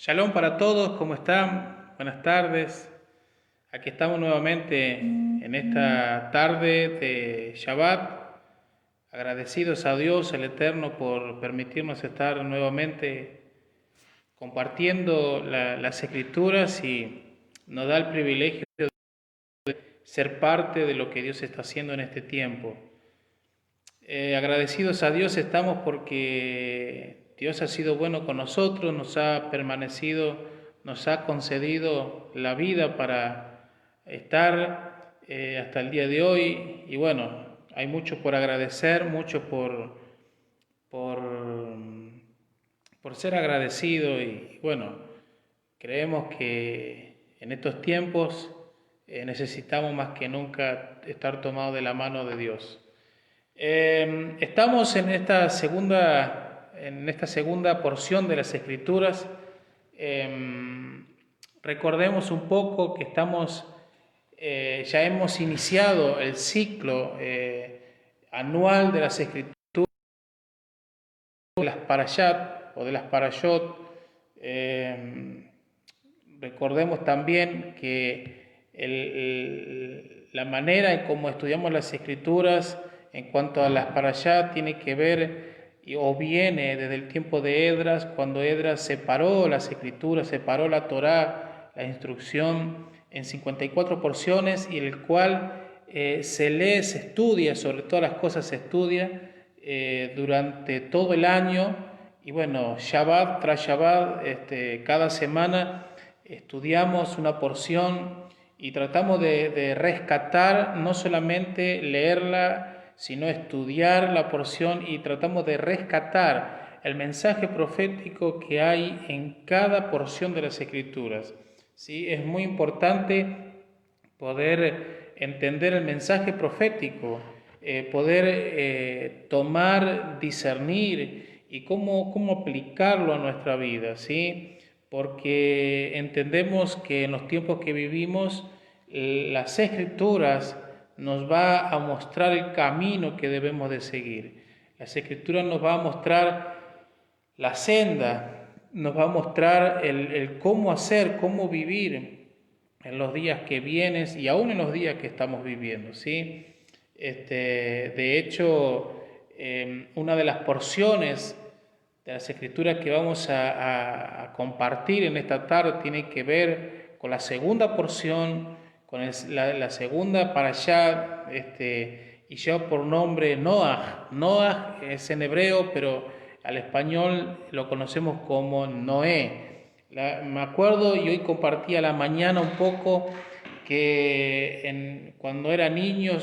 Shalom para todos, ¿cómo están? Buenas tardes. Aquí estamos nuevamente en esta tarde de Shabbat, agradecidos a Dios el Eterno por permitirnos estar nuevamente compartiendo las Escrituras y nos da el privilegio de ser parte de lo que Dios está haciendo en este tiempo. Agradecidos a Dios estamos porque Dios ha sido bueno con nosotros, nos ha permanecido, nos ha concedido la vida para estar hasta el día de hoy. Y bueno, hay mucho por agradecer, mucho por, por ser agradecido. Y bueno, creemos que en estos tiempos necesitamos más que nunca estar tomados de la mano de Dios. Estamos en esta segunda porción de las Escrituras. Recordemos un poco que ya hemos iniciado el ciclo anual de las Escrituras, de las Parashat o de las Parashot. Recordemos también que la manera en cómo estudiamos las Escrituras en cuanto a las parashá tiene que ver o viene desde el tiempo de Esdras, cuando Esdras separó las Escrituras, separó la Torá, la instrucción en 54 porciones, y el cual se lee, se estudia, sobre todas las cosas se estudia durante todo el año. Y bueno, Shabbat tras Shabbat, cada semana estudiamos una porción y tratamos de rescatar, no solamente leerla, sino estudiar la porción, y tratamos de rescatar el mensaje profético que hay en cada porción de las Escrituras. ¿Sí? Es muy importante poder entender el mensaje profético, poder tomar, discernir y cómo aplicarlo a nuestra vida, ¿sí? Porque entendemos que en los tiempos que vivimos, las Escrituras nos va a mostrar el camino que debemos de seguir. Las Escrituras nos va a mostrar la senda, nos va a mostrar el cómo hacer, cómo vivir en los días que vienen y aún en los días que estamos viviendo, ¿sí? De hecho, una de las porciones de las Escrituras que vamos a compartir en esta tarde tiene que ver con la segunda porción, con la segunda parashá, y lleva por nombre Noaj. Noaj es en hebreo, pero al español lo conocemos como Noé. Me acuerdo, y hoy compartí a la mañana un poco, que cuando era niño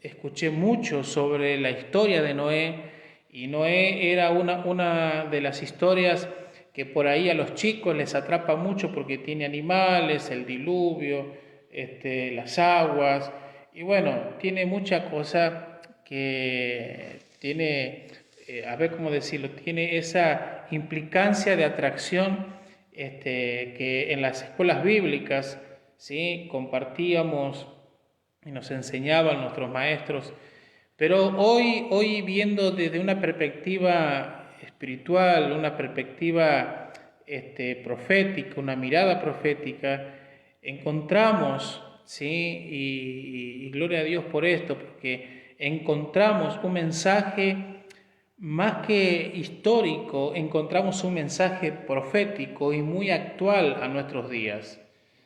escuché mucho sobre la historia de Noé, y Noé era una de las historias que por ahí a los chicos les atrapa mucho porque tiene animales, el diluvio, las aguas, y bueno, tiene mucha cosa que tiene, a ver cómo decirlo, tiene esa implicancia de atracción que en las escuelas bíblicas, ¿sí?, compartíamos y nos enseñaban nuestros maestros. Pero hoy viendo desde una perspectiva espiritual, una perspectiva profética, una mirada profética, encontramos, ¿sí? Y gloria a Dios por esto, porque encontramos un mensaje más que histórico, encontramos un mensaje profético y muy actual a nuestros días,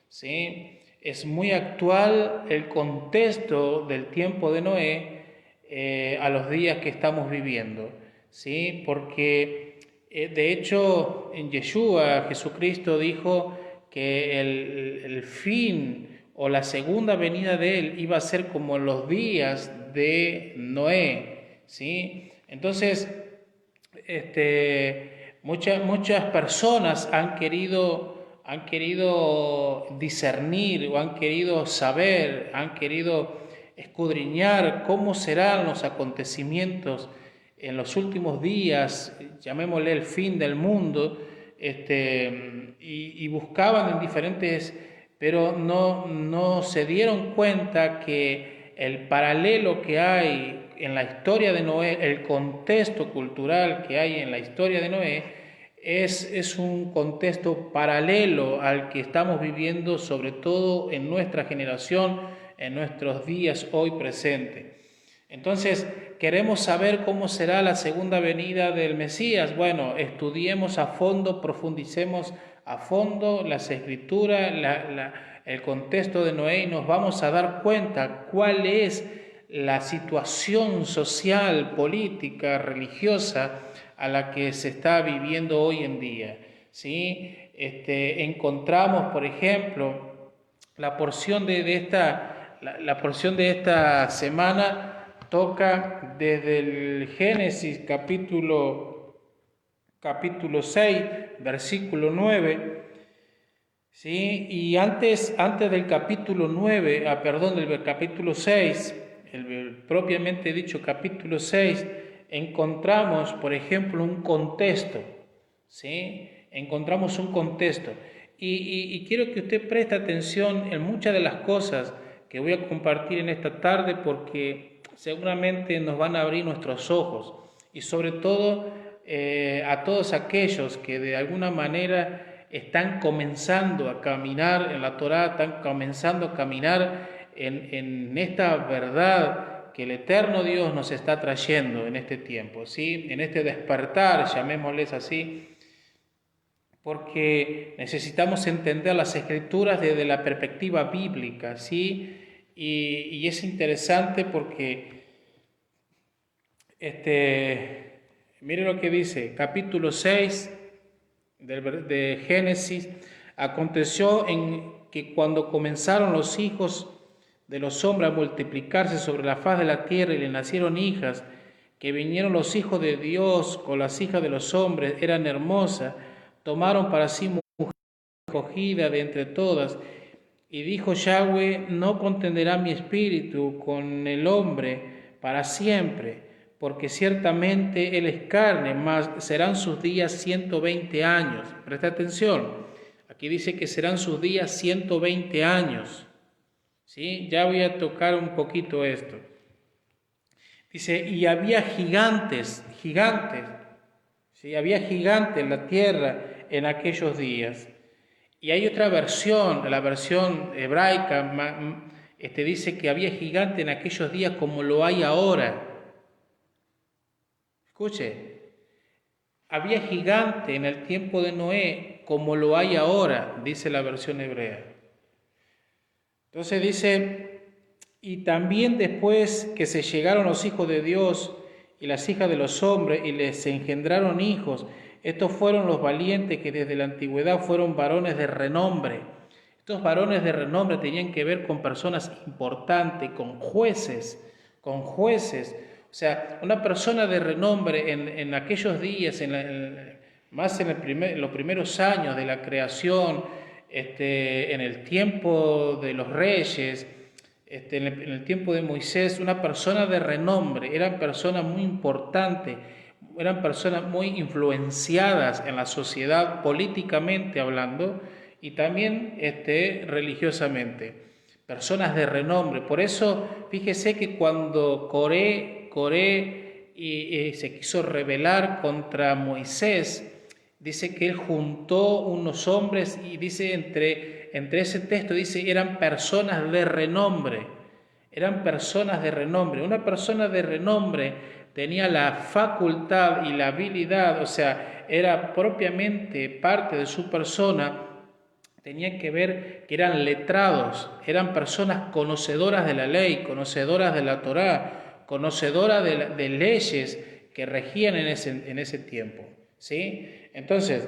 ¿sí? Es muy actual el contexto del tiempo de Noé a los días que estamos viviendo, ¿sí? Porque de hecho en Yeshua, Jesucristo dijo que el fin o la segunda venida de él iba a ser como los días de Noé, ¿sí? Entonces, muchas personas han querido discernir, o han querido saber, han querido escudriñar cómo serán los acontecimientos en los últimos días, llamémosle el fin del mundo, y buscaban en diferentes, pero no se dieron cuenta que el paralelo que hay en la historia de Noé, el contexto cultural que hay en la historia de Noé, es un contexto paralelo al que estamos viviendo, sobre todo en nuestra generación, en nuestros días hoy presentes. Entonces, queremos saber cómo será la segunda venida del Mesías. Bueno, estudiemos a fondo, profundicemos a fondo las escrituras, el contexto de Noé, y nos vamos a dar cuenta cuál es la situación social, política, religiosa a la que se está viviendo hoy en día. ¿Sí? Encontramos, por ejemplo, la porción de esta semana toca desde el Génesis capítulo 6, versículo 9, ¿sí? Y antes del capítulo 9, del capítulo 6, el propiamente dicho capítulo 6, encontramos, por ejemplo, un contexto, ¿sí? Encontramos un contexto. Y quiero que usted preste atención en muchas de las cosas que voy a compartir en esta tarde, porque seguramente nos van a abrir nuestros ojos, y sobre todo a todos aquellos que de alguna manera están comenzando a caminar en la Torá, están comenzando a caminar en esta verdad que el eterno Dios nos está trayendo en este tiempo, ¿sí? En este despertar, llamémosles así, porque necesitamos entender las Escrituras desde la perspectiva bíblica, ¿sí? Y es interesante porque, mire lo que dice, capítulo 6 de Génesis: aconteció que cuando comenzaron los hijos de los hombres a multiplicarse sobre la faz de la tierra y le nacieron hijas, que vinieron los hijos de Dios con las hijas de los hombres, eran hermosas, tomaron para sí mujer escogida de entre todas, y dijo Yahweh: no contenderá mi espíritu con el hombre para siempre, porque ciertamente él es carne, mas serán sus días 120 años. Presta atención, aquí dice que serán sus días 120 años. ¿Sí? Ya voy a tocar un poquito esto. Dice, y había gigantes, ¿sí? Había gigantes en la tierra en aquellos días. Y hay otra versión, la versión hebraica, dice que había gigantes en aquellos días como lo hay ahora. Escuche, había gigante en el tiempo de Noé como lo hay ahora, dice la versión hebrea. Entonces dice, y también después que se llegaron los hijos de Dios y las hijas de los hombres y les engendraron hijos, estos fueron los valientes que desde la antigüedad fueron varones de renombre. Estos varones de renombre tenían que ver con personas importantes, con jueces. O sea, una persona de renombre en aquellos días, más en los primeros años de la creación, en el tiempo de los reyes, en el tiempo de Moisés, una persona de renombre, eran personas muy importantes, eran personas muy influenciadas en la sociedad políticamente hablando y también religiosamente, personas de renombre. Por eso, fíjese que cuando Coré se quiso rebelar contra Moisés, dice que él juntó unos hombres y dice entre ese texto, dice, eran personas de renombre, eran personas de renombre. Una persona de renombre tenía la facultad y la habilidad, o sea, era propiamente parte de su persona, tenía que ver que eran letrados, eran personas conocedoras de la ley, conocedoras de la Torá, conocedoras de leyes que regían en ese tiempo, ¿sí? Entonces,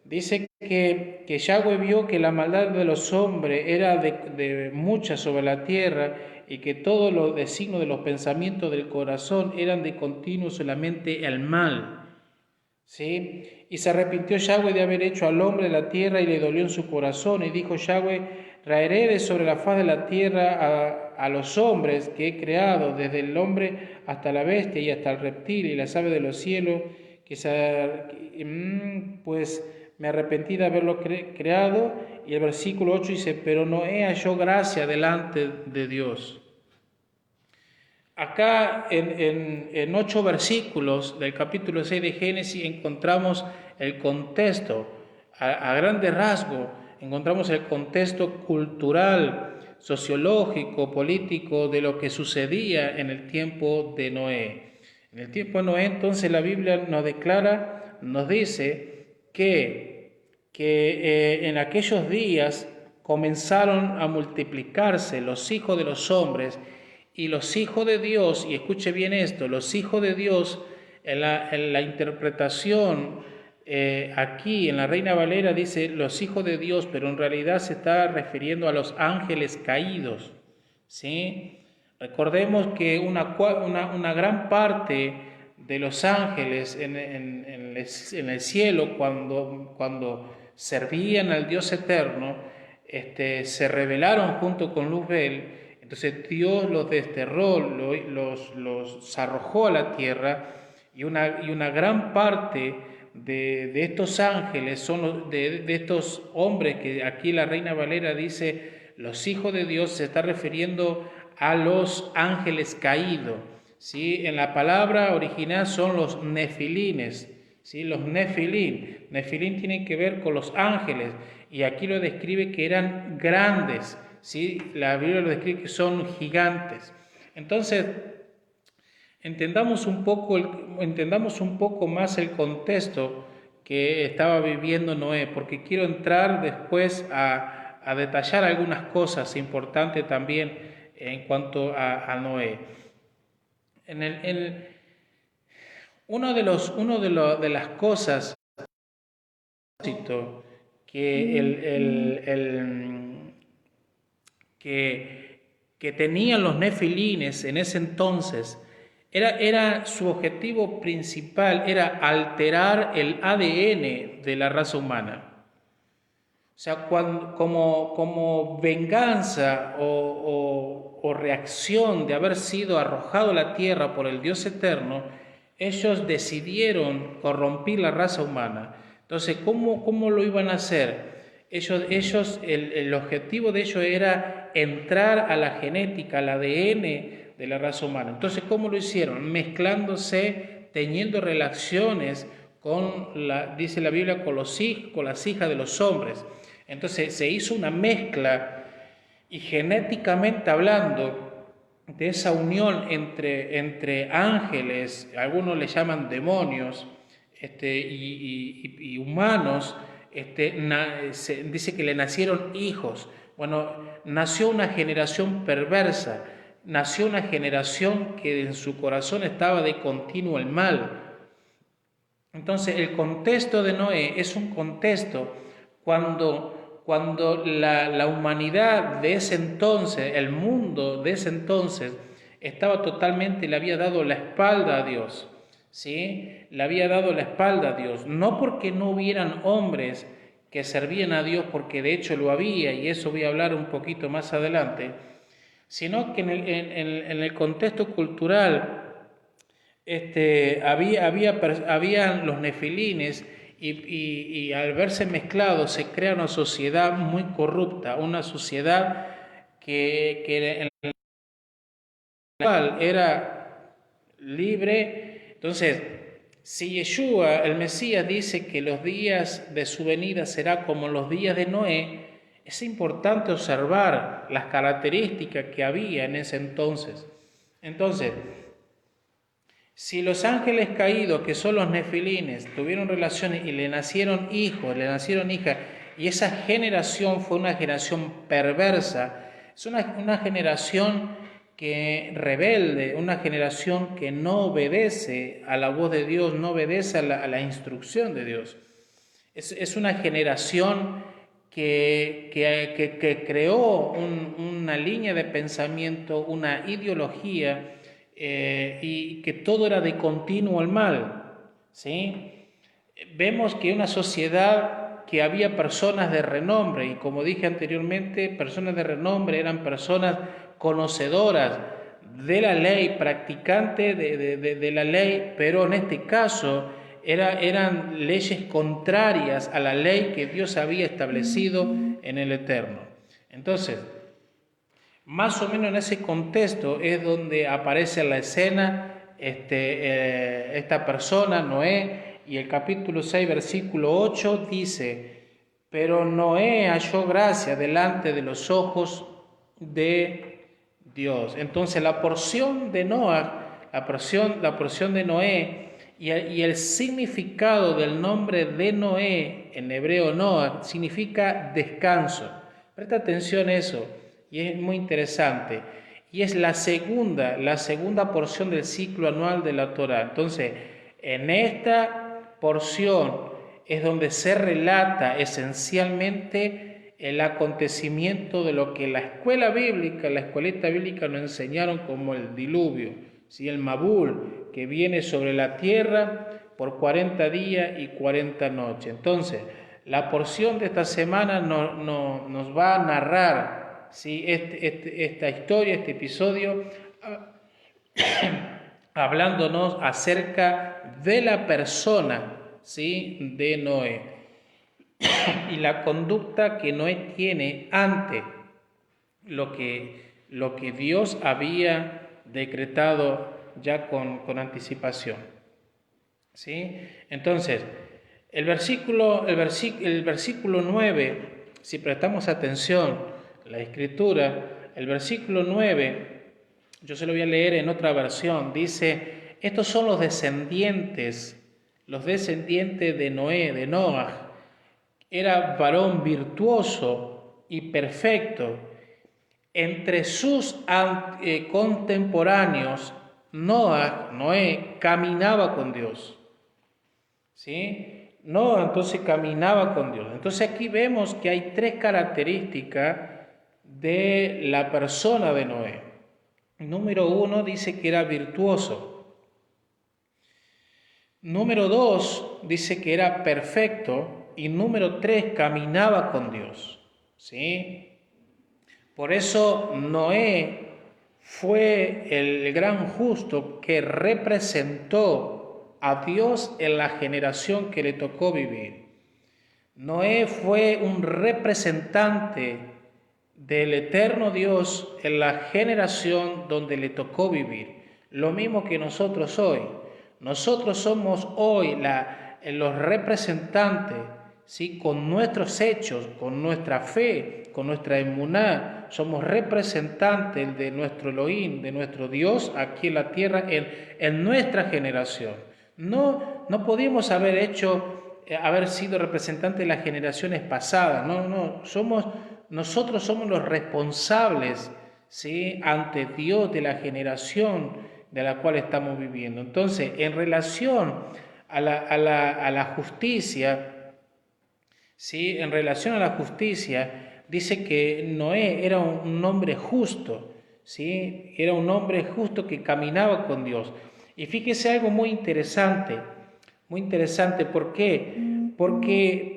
dice que Yahweh vio que la maldad de los hombres era de mucha sobre la tierra y que todos los designios de los pensamientos del corazón eran de continuo solamente el mal. ¿Sí? Y se arrepintió Yahweh de haber hecho al hombre la tierra y le dolió en su corazón. Y dijo Yahweh: traeré de sobre la faz de la tierra a los hombres que he creado, desde el hombre hasta la bestia y hasta el reptil y las aves de los cielos, pues me arrepentí de haberlo creado. Y el versículo 8 dice: pero Noé halló gracia delante de Dios. acá en 8 versículos del capítulo 6 de Génesis encontramos el contexto, a grandes rasgos, encontramos el contexto cultural, sociológico, político de lo que sucedía en el tiempo de Noé. En el tiempo de Noé, entonces, la Biblia nos declara, nos dice que en aquellos días comenzaron a multiplicarse los hijos de los hombres y los hijos de Dios, y escuche bien esto, los hijos de Dios, en la interpretación aquí en la Reina Valera dice los hijos de Dios, pero en realidad se está refiriendo a los ángeles caídos, ¿sí? Recordemos que una gran parte de los ángeles en el cielo, cuando servían al Dios eterno, se rebelaron junto con Luzbel. Entonces Dios los desterró, los arrojó a la tierra, y una gran parte de estos ángeles son de estos hombres que aquí la Reina Valera dice los hijos de Dios, se está refiriendo a los ángeles caídos, ¿sí? En la palabra original son los nefilines, ¿sí? Los nefilín tienen que ver con los ángeles, y aquí lo describe que eran grandes, ¿sí? La Biblia lo describe que son gigantes. Entonces, entendamos un poco más el contexto que estaba viviendo Noé, porque quiero entrar después a detallar algunas cosas importantes también en cuanto a Noé. De las cosas que tenían los nefilines en ese entonces era su objetivo principal, era alterar el ADN de la raza humana. O sea, como venganza o reacción de haber sido arrojado a la tierra por el Dios eterno, ellos decidieron corromper la raza humana. Entonces, ¿cómo lo iban a hacer? El objetivo de ellos era entrar a la genética, al ADN de la raza humana. Entonces, ¿cómo lo hicieron? Mezclándose, teniendo relaciones dice la Biblia, con las hijas de los hombres. Entonces se hizo una mezcla, y genéticamente hablando, de esa unión entre ángeles, algunos le llaman demonios, y humanos, dice que le nacieron hijos. Bueno, nació una generación perversa, nació una generación que en su corazón estaba de continuo el mal. Entonces, el contexto de Noé es un contexto cuando la humanidad de ese entonces, el mundo de ese entonces, estaba totalmente, le había dado la espalda a Dios, ¿sí? Le había dado la espalda a Dios, no porque no hubieran hombres que servían a Dios, porque de hecho lo había, y eso voy a hablar un poquito más adelante, sino que en el contexto cultural habían los nefilines, y al verse mezclados se crea una sociedad muy corrupta, una sociedad que en la cual era libre. Entonces, si Yeshua, el Mesías, dice que los días de su venida será como los días de Noé, es importante observar las características que había en ese entonces. Entonces, si los ángeles caídos, que son los nefilines, tuvieron relaciones y le nacieron hijos, le nacieron hijas, y esa generación fue una generación perversa, es una generación que rebelde, una generación que no obedece a la voz de Dios, no obedece a la instrucción de Dios. Es una generación que creó una línea de pensamiento, una ideología, y que todo era de continuo el mal, ¿sí? Vemos que una sociedad que había personas de renombre, y como dije anteriormente, personas de renombre eran personas conocedoras de la ley, practicantes de la ley, pero en este caso eran leyes contrarias a la ley que Dios había establecido en el Eterno. Entonces, Más o menos en ese contexto es donde aparece la escena esta persona, Noé, y el capítulo 6, versículo 8 dice: pero Noé halló gracia delante de los ojos de Dios. Entonces la porción de Noé y el significado del nombre de Noé, en hebreo Noah, significa descanso. Presta atención a eso, y es muy interesante. Y es la segunda porción del ciclo anual de la Torá. Entonces, en esta porción es donde se relata esencialmente el acontecimiento de lo que la escuelita bíblica nos enseñaron como el diluvio, ¿sí? El Mabul, que viene sobre la tierra por 40 días y 40 noches. Entonces, la porción de esta semana nos va a narrar, ¿sí? Esta historia, este episodio, hablándonos acerca de la persona, ¿sí?, de Noé y la conducta que Noé tiene ante lo que Dios había decretado ya con anticipación, ¿sí? Entonces, el versículo 9, si prestamos atención a la escritura, el versículo 9, yo se lo voy a leer en otra versión, dice: estos son los descendientes de Noé, de Noah. Era varón virtuoso y perfecto. Entre sus contemporáneos, Noé caminaba con Dios, ¿sí? Noé entonces caminaba con Dios. Entonces aquí vemos que hay tres características de la persona de Noé. Número 1 dice que era virtuoso. Número 2 dice que era perfecto. Y número 3, caminaba con Dios, ¿sí? Por eso Noé fue el gran justo que representó a Dios en la generación que le tocó vivir. Noé fue un representante del eterno Dios en la generación donde le tocó vivir. Lo mismo que nosotros hoy. Nosotros somos hoy los representantes, ¿sí?, con nuestros hechos, con nuestra fe, con nuestra emuná. Somos representantes de nuestro Elohim, de nuestro Dios aquí en la tierra, en nuestra generación. No podemos haber sido representantes de las generaciones pasadas. Nosotros somos los responsables, ¿sí?, ante Dios de la generación de la cual estamos viviendo. Entonces, en relación a la justicia, ¿sí?, en relación a la justicia, dice que Noé era un hombre justo, ¿sí? Era un hombre justo que caminaba con Dios. Y fíjese algo muy interesante, ¿por qué? Porque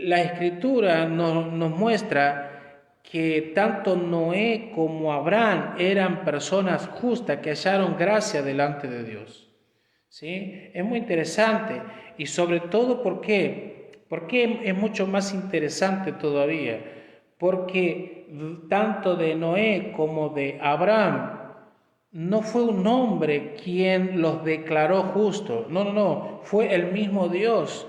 la Escritura nos muestra que tanto Noé como Abraham eran personas justas que hallaron gracia delante de Dios, ¿sí? Es muy interesante, y sobre todo, ¿por qué? Porque es mucho más interesante todavía, porque tanto de Noé como de Abraham no fue un hombre quien los declaró justos, no, fue el mismo Dios.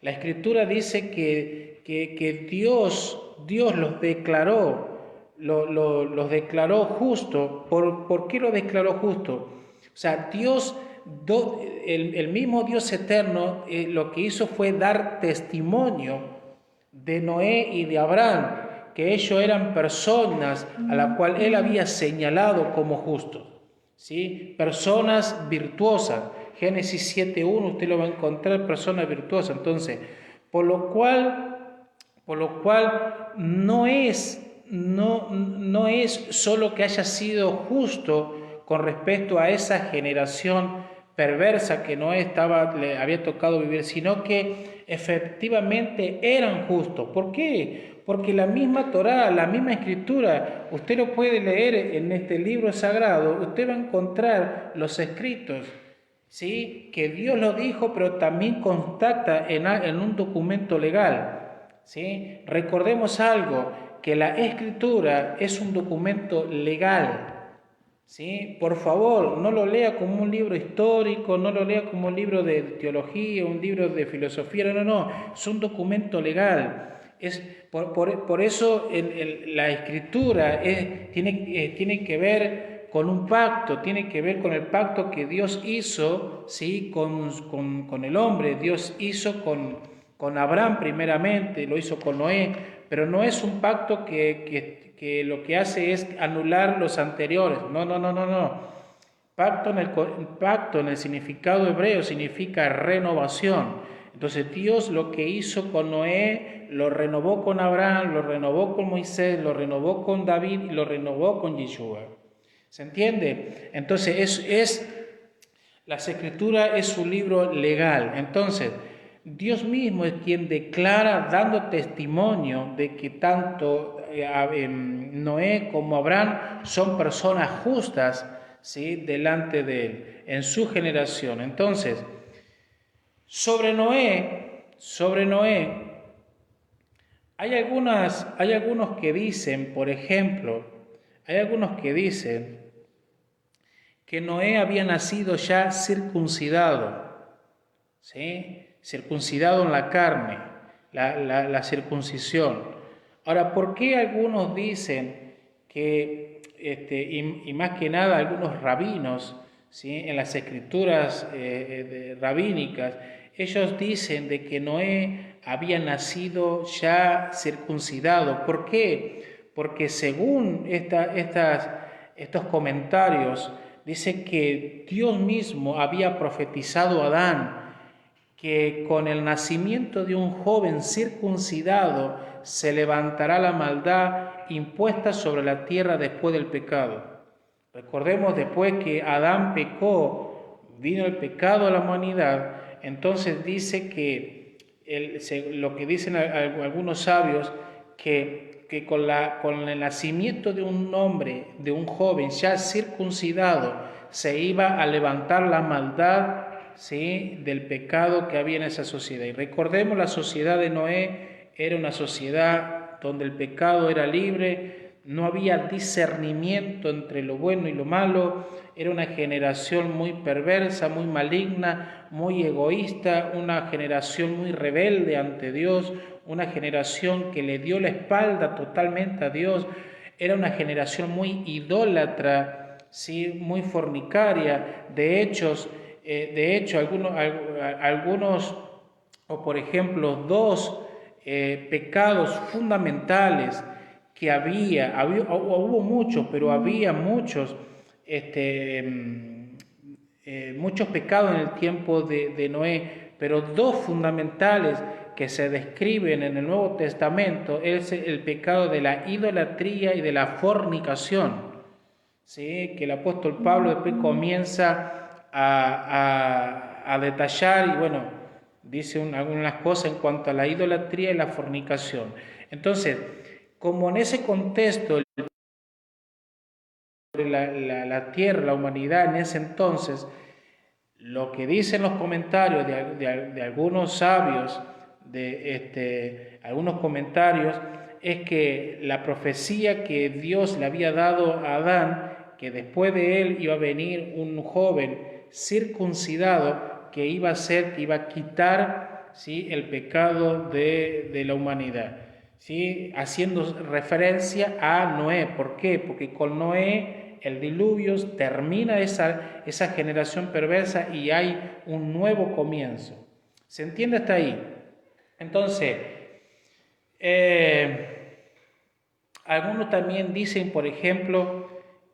La Escritura dice que Dios los declaró, los declaró justos. ¿Por qué los declaró justos? O sea, el mismo Dios eterno, lo que hizo fue dar testimonio de Noé y de Abraham, que ellos eran personas a las cuales Él había señalado como justos, ¿sí? Personas virtuosas. Génesis 7.1 usted lo va a encontrar, personas virtuosas. Entonces, por lo cual no es solo que haya sido justo con respecto a esa generación perversa que Noé le había tocado vivir, sino que efectivamente eran justos. ¿Por qué? Porque la misma Torá, la misma Escritura, usted lo puede leer en este libro sagrado, usted va a encontrar los escritos, ¿sí?, que Dios lo dijo, pero también constata en un documento legal, ¿sí? Recordemos algo, que la Escritura es un documento legal. ¿Sí? Por favor, no lo lea como un libro histórico, no lo lea como un libro de teología, un libro de filosofía, no, es un documento legal. Por eso la Escritura tiene que ver con un pacto, tiene que ver con el pacto que Dios hizo, ¿sí? con el hombre. Dios hizo con Abraham primeramente, lo hizo con Noé, pero no es un pacto que lo que hace es anular los anteriores. No. Pacto en el significado hebreo significa renovación. Entonces Dios lo que hizo con Noé, lo renovó con Abraham, lo renovó con Moisés, lo renovó con David y lo renovó con Yeshua. ¿Se entiende? Entonces las Escrituras es un libro legal. Entonces, Dios mismo es quien declara, dando testimonio de que tanto Noé como Abraham son personas justas, ¿sí? Delante de él, en su generación. Entonces, sobre Noé, hay algunos que dicen, por ejemplo, que Noé había nacido ya circuncidado, ¿sí? Circuncidado en la carne, la circuncisión. Ahora, ¿por qué algunos dicen que, y más que nada algunos rabinos, ¿sí? En las escrituras rabínicas, ellos dicen de que Noé había nacido ya circuncidado? ¿Por qué? Porque según estos comentarios, dice que Dios mismo había profetizado a Adán que con el nacimiento de un joven circuncidado se levantará la maldad impuesta sobre la tierra después del pecado. Recordemos, después que Adán pecó, vino el pecado a la humanidad, entonces dice que lo que dicen algunos sabios, que con el nacimiento de un hombre, de un joven ya circuncidado, se iba a levantar la maldad, ¿sí? Del pecado que había en esa sociedad. Y recordemos, la sociedad de Noé era una sociedad donde el pecado era libre, no había discernimiento entre lo bueno y lo malo, era una generación muy perversa, muy maligna, muy egoísta, una generación muy rebelde ante Dios, una generación que le dio la espalda totalmente a Dios, era una generación muy idólatra, ¿sí? Muy fornicaria. De hecho, algunos, o por ejemplo, dos pecados fundamentales que hubo muchos, pero había muchos pecados en el tiempo de Noé, pero dos fundamentales que se describen en el Nuevo Testamento es el pecado de la idolatría y de la fornicación, ¿sí? Que el apóstol Pablo después comienza a detallar y bueno, dice algunas cosas en cuanto a la idolatría y la fornicación. Entonces, como en ese contexto la tierra, la humanidad en ese entonces, lo que dicen los comentarios de algunos sabios, algunos comentarios, es que la profecía que Dios le había dado a Adán, que después de él iba a venir un joven circuncidado que iba a quitar, ¿sí? El pecado de la humanidad, ¿sí? Haciendo referencia a Noé. ¿Por qué? Porque con Noé el diluvio termina esa generación perversa y hay un nuevo comienzo. ¿Se entiende hasta ahí? Entonces, algunos también dicen, por ejemplo,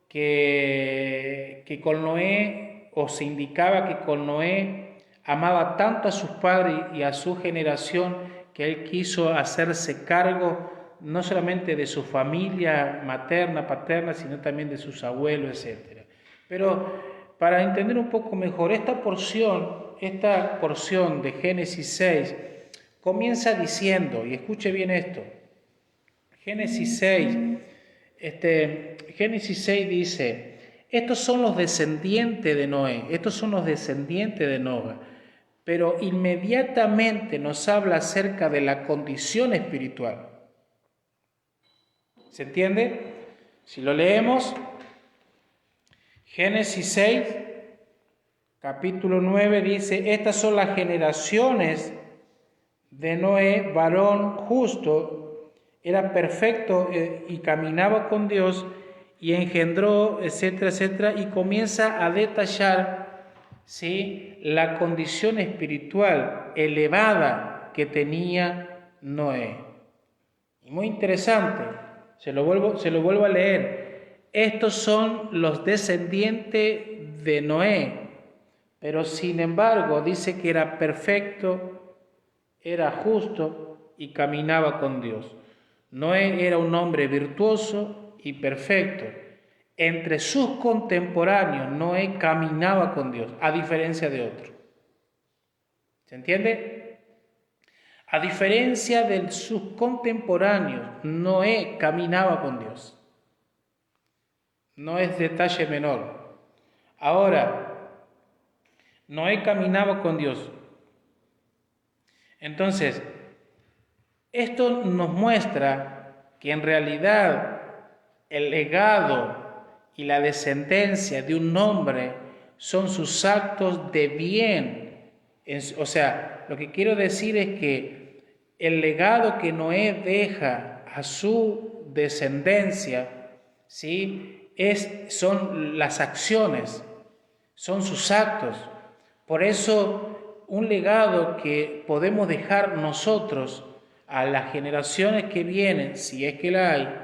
que con Noé, o se indicaba que con Noé amaba tanto a sus padres y a su generación que él quiso hacerse cargo no solamente de su familia materna, paterna, sino también de sus abuelos, etc. Pero para entender un poco mejor, esta porción de Génesis 6 comienza diciendo, y escuche bien esto, Génesis 6 dice: estos son los descendientes de Noé, pero inmediatamente nos habla acerca de la condición espiritual. ¿Se entiende? Si lo leemos, Génesis 6, capítulo 9 dice: estas son las generaciones de Noé, varón justo, era perfecto y caminaba con Dios y engendró, etcétera, etcétera, y comienza a detallar, ¿sí?, la condición espiritual elevada que tenía Noé. Y muy interesante, se lo vuelvo a leer. Estos son los descendientes de Noé, pero sin embargo dice que era perfecto, era justo y caminaba con Dios. Noé era un hombre virtuoso y perfecto. Entre sus contemporáneos, Noé caminaba con Dios, a diferencia de otros. ¿Se entiende? A diferencia de sus contemporáneos, Noé caminaba con Dios. No es detalle menor. Ahora, Noé caminaba con Dios. Entonces, esto nos muestra que en realidad el legado y la descendencia de un hombre son sus actos de bien. O sea, lo que quiero decir es que el legado que Noé deja a su descendencia, ¿sí?, son las acciones, son sus actos. Por eso, un legado que podemos dejar nosotros a las generaciones que vienen, si es que la hay,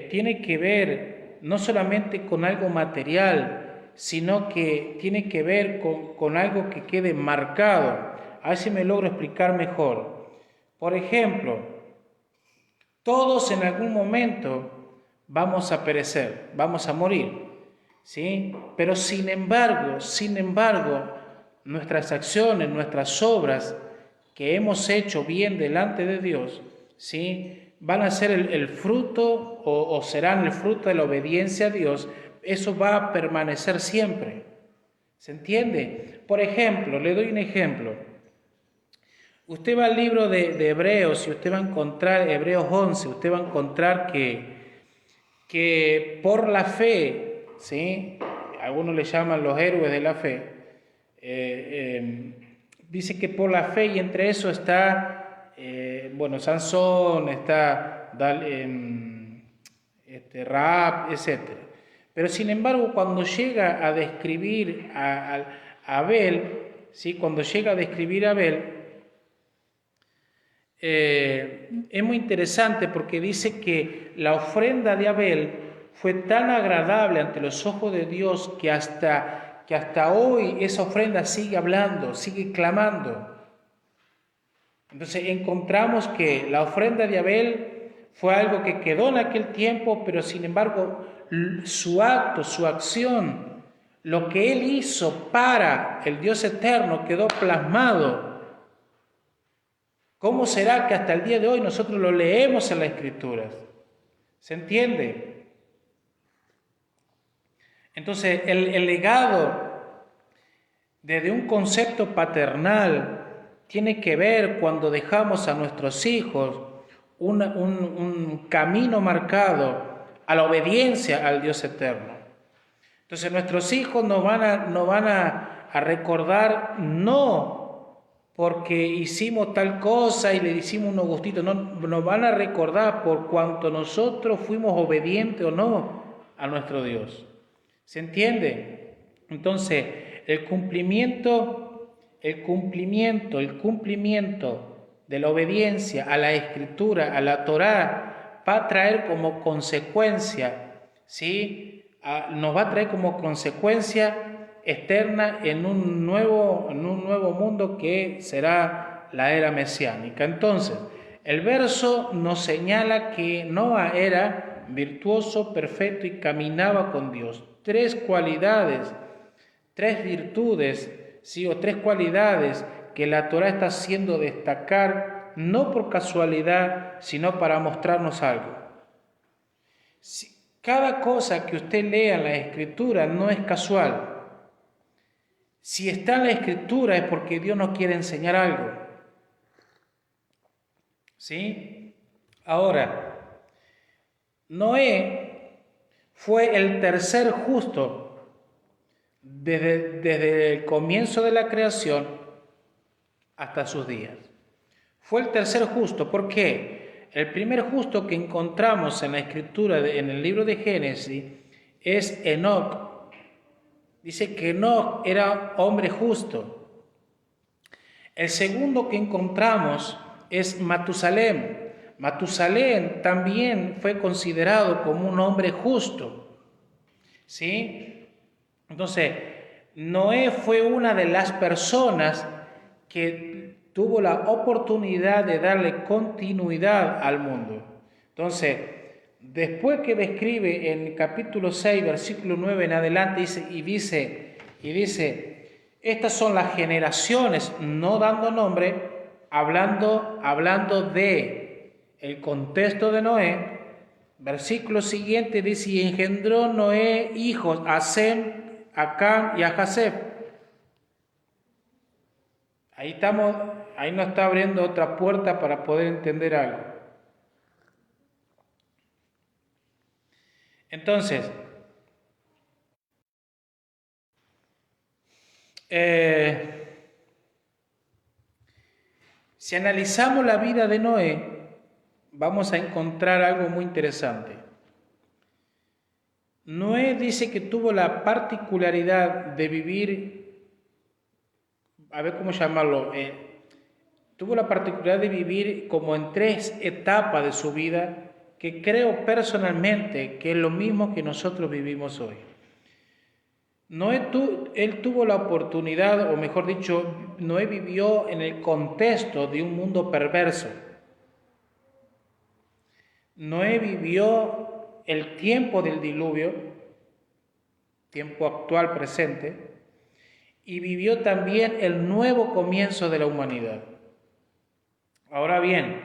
tiene que ver no solamente con algo material, sino que tiene que ver con algo que quede marcado. A ver si me logro explicar mejor. Por ejemplo, todos en algún momento vamos a perecer, vamos a morir, ¿sí? Pero sin embargo, nuestras acciones, nuestras obras que hemos hecho bien delante de Dios, ¿sí?, van a ser el fruto o serán el fruto de la obediencia a Dios. Eso va a permanecer siempre. ¿Se entiende? Por ejemplo, le doy un ejemplo. Usted va al libro de Hebreos y usted va a encontrar, Hebreos 11, usted va a encontrar que por la fe, ¿sí?, algunos le llaman los héroes de la fe, dice que por la fe, y entre eso está, Sansón, está Rahab, etc. Pero sin embargo, cuando llega a describir a Abel, ¿sí?, cuando llega a describir a Abel, es muy interesante porque dice que la ofrenda de Abel fue tan agradable ante los ojos de Dios que hasta hoy esa ofrenda sigue hablando, sigue clamando. Entonces encontramos que la ofrenda de Abel fue algo que quedó en aquel tiempo, pero sin embargo su acto, su acción, lo que él hizo para el Dios eterno quedó plasmado. ¿Cómo será que hasta el día de hoy nosotros lo leemos en las Escrituras? ¿Se entiende? Entonces, el legado desde un concepto paternal tiene que ver cuando dejamos a nuestros hijos un camino marcado a la obediencia al Dios eterno. Entonces, nuestros hijos nos van a recordar no porque hicimos tal cosa y le hicimos unos gustitos, no, nos van a recordar por cuanto nosotros fuimos obedientes o no a nuestro Dios. ¿Se entiende? Entonces, el cumplimiento de la obediencia a la Escritura, a la Torá, va a traer como consecuencia, ¿sí?, nos va a traer como consecuencia externa en un nuevo mundo que será la era mesiánica. Entonces, el verso nos señala que Noé era virtuoso, perfecto y caminaba con Dios. Tres cualidades, tres virtudes, ¿sí?, o tres cualidades que la Torá está haciendo destacar, no por casualidad, sino para mostrarnos algo. Cada cosa que usted lea en la Escritura no es casual. Si está en la Escritura es porque Dios nos quiere enseñar algo. ¿Sí? Ahora, Noé fue el tercer justo desde el comienzo de la creación hasta sus días. Fue el tercer justo. ¿Por qué? El primer justo que encontramos en la escritura, en el libro de Génesis, es Enoc. Dice que Enoc era hombre justo. El segundo que encontramos es Matusalén. Matusalén también fue considerado como un hombre justo. ¿Sí? Entonces, Noé fue una de las personas que tuvo la oportunidad de darle continuidad al mundo. Entonces, después que describe en capítulo 6, versículo 9 en adelante, dice, estas son las generaciones, no dando nombre, hablando de el contexto de Noé. Versículo siguiente dice, y engendró Noé hijos a Sem, a Cam y a Jafet. Ahí nos está abriendo otra puerta para poder entender algo. Entonces, si analizamos la vida de Noé, vamos a encontrar algo muy interesante. Noé dice que tuvo la particularidad de vivir, a ver cómo llamarlo, tuvo la particularidad de vivir como en 3 etapas de su vida, que creo personalmente que es lo mismo que nosotros vivimos hoy. Él tuvo la oportunidad, o mejor dicho, Noé vivió en el contexto de un mundo perverso. Noé vivió el tiempo del diluvio, tiempo actual presente, y vivió también el nuevo comienzo de la humanidad. Ahora bien,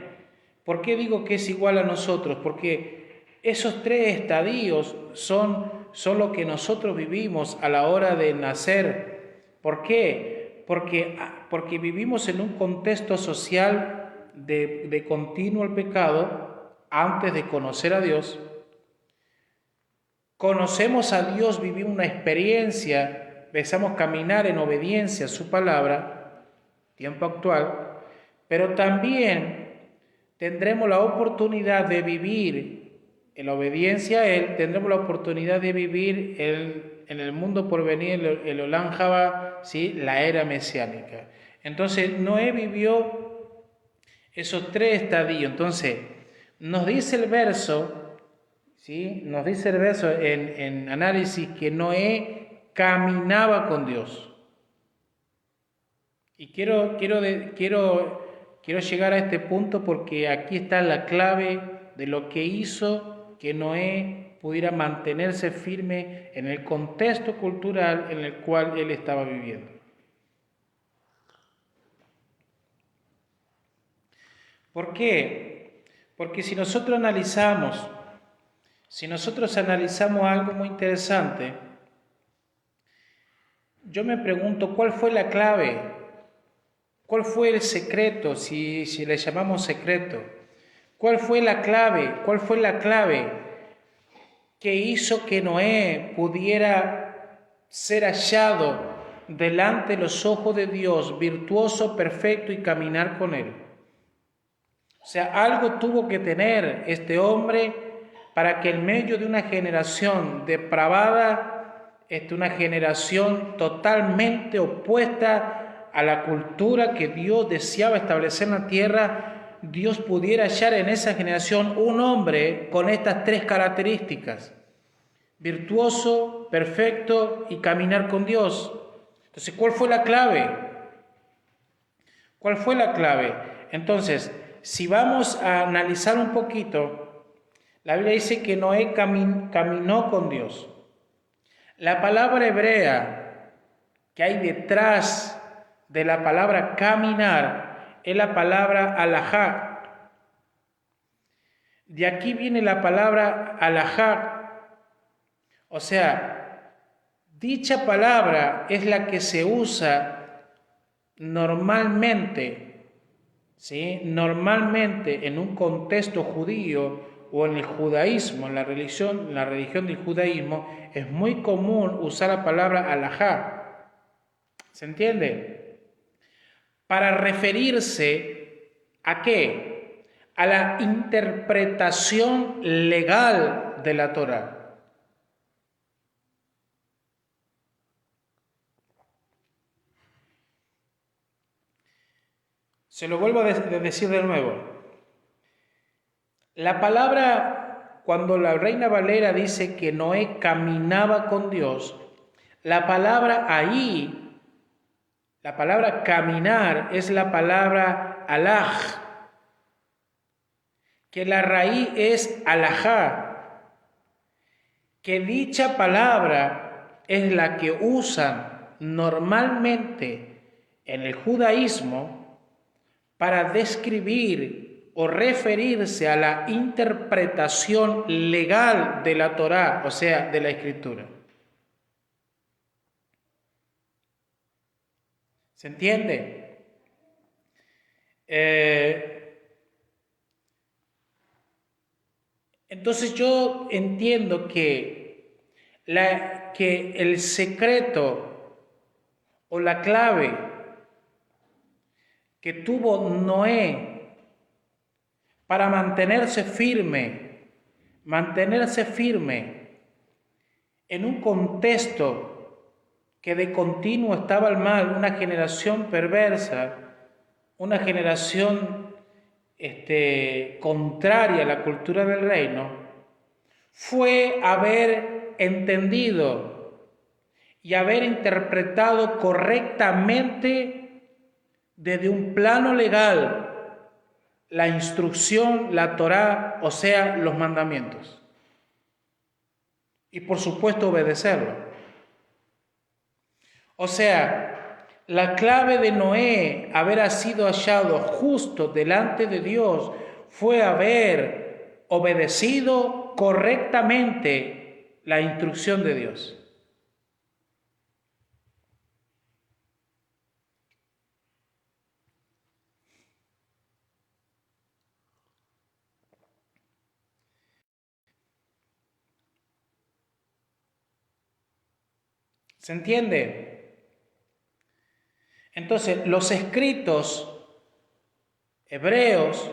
¿por qué digo que es igual a nosotros? Porque esos 3 estadios son lo que nosotros vivimos a la hora de nacer. ¿Por qué? Porque vivimos en un contexto social de continuo el pecado antes de conocer a Dios. Conocemos a Dios, vivimos una experiencia, empezamos a caminar en obediencia a su palabra, tiempo actual, pero también tendremos la oportunidad de vivir en la obediencia a Él, tendremos la oportunidad de vivir en el mundo por venir, el Olam Jabá, ¿sí? La era mesiánica. Entonces, Noé vivió esos 3 estadios. Entonces, nos dice el verso, ¿sí? Nos dice el verso en análisis que Noé caminaba con Dios. Y quiero llegar a este punto porque aquí está la clave de lo que hizo que Noé pudiera mantenerse firme en el contexto cultural en el cual él estaba viviendo. ¿Por qué? Porque si nosotros analizamos algo muy interesante, yo me pregunto, ¿cuál fue la clave? ¿Cuál fue el secreto, si le llamamos secreto? ¿Cuál fue la clave? ¿Cuál fue la clave que hizo que Noé pudiera ser hallado delante de los ojos de Dios, virtuoso, perfecto y caminar con Él? O sea, algo tuvo que tener este hombre para que en medio de una generación depravada, una generación totalmente opuesta a la cultura que Dios deseaba establecer en la tierra, Dios pudiera hallar en esa generación un hombre con estas 3 características: virtuoso, perfecto y caminar con Dios. Entonces, ¿cuál fue la clave? ¿Cuál fue la clave? Entonces, si vamos a analizar un poquito, la Biblia dice que Noé caminó con Dios. La palabra hebrea que hay detrás de la palabra caminar es la palabra alajá. De aquí viene la palabra alajá. O sea, dicha palabra es la que se usa normalmente, ¿sí? Normalmente en un contexto judío o en el judaísmo, en la religión del judaísmo, es muy común usar la palabra alajá. ¿Se entiende? Para referirse ¿a qué? A la interpretación legal de la Torá. Se lo vuelvo a decir de nuevo. La palabra, cuando la Reina Valera dice que Noé caminaba con Dios, la palabra ahí, la palabra caminar es la palabra alaj, que la raíz es alajá, que dicha palabra es la que usan normalmente en el judaísmo para describir o referirse a la interpretación legal de la Torá, o sea, de la Escritura. ¿Se entiende? Entonces yo entiendo que el secreto o la clave que tuvo Noé para mantenerse firme en un contexto que de continuo estaba al mal, una generación perversa, una generación contraria a la cultura del reino, fue haber entendido y haber interpretado correctamente desde un plano legal la instrucción, la Torá, o sea, los mandamientos. Y por supuesto obedecerlo. O sea, la clave de Noé haber sido hallado justo delante de Dios fue haber obedecido correctamente la instrucción de Dios. ¿Se entiende? Entonces, los escritos hebreos,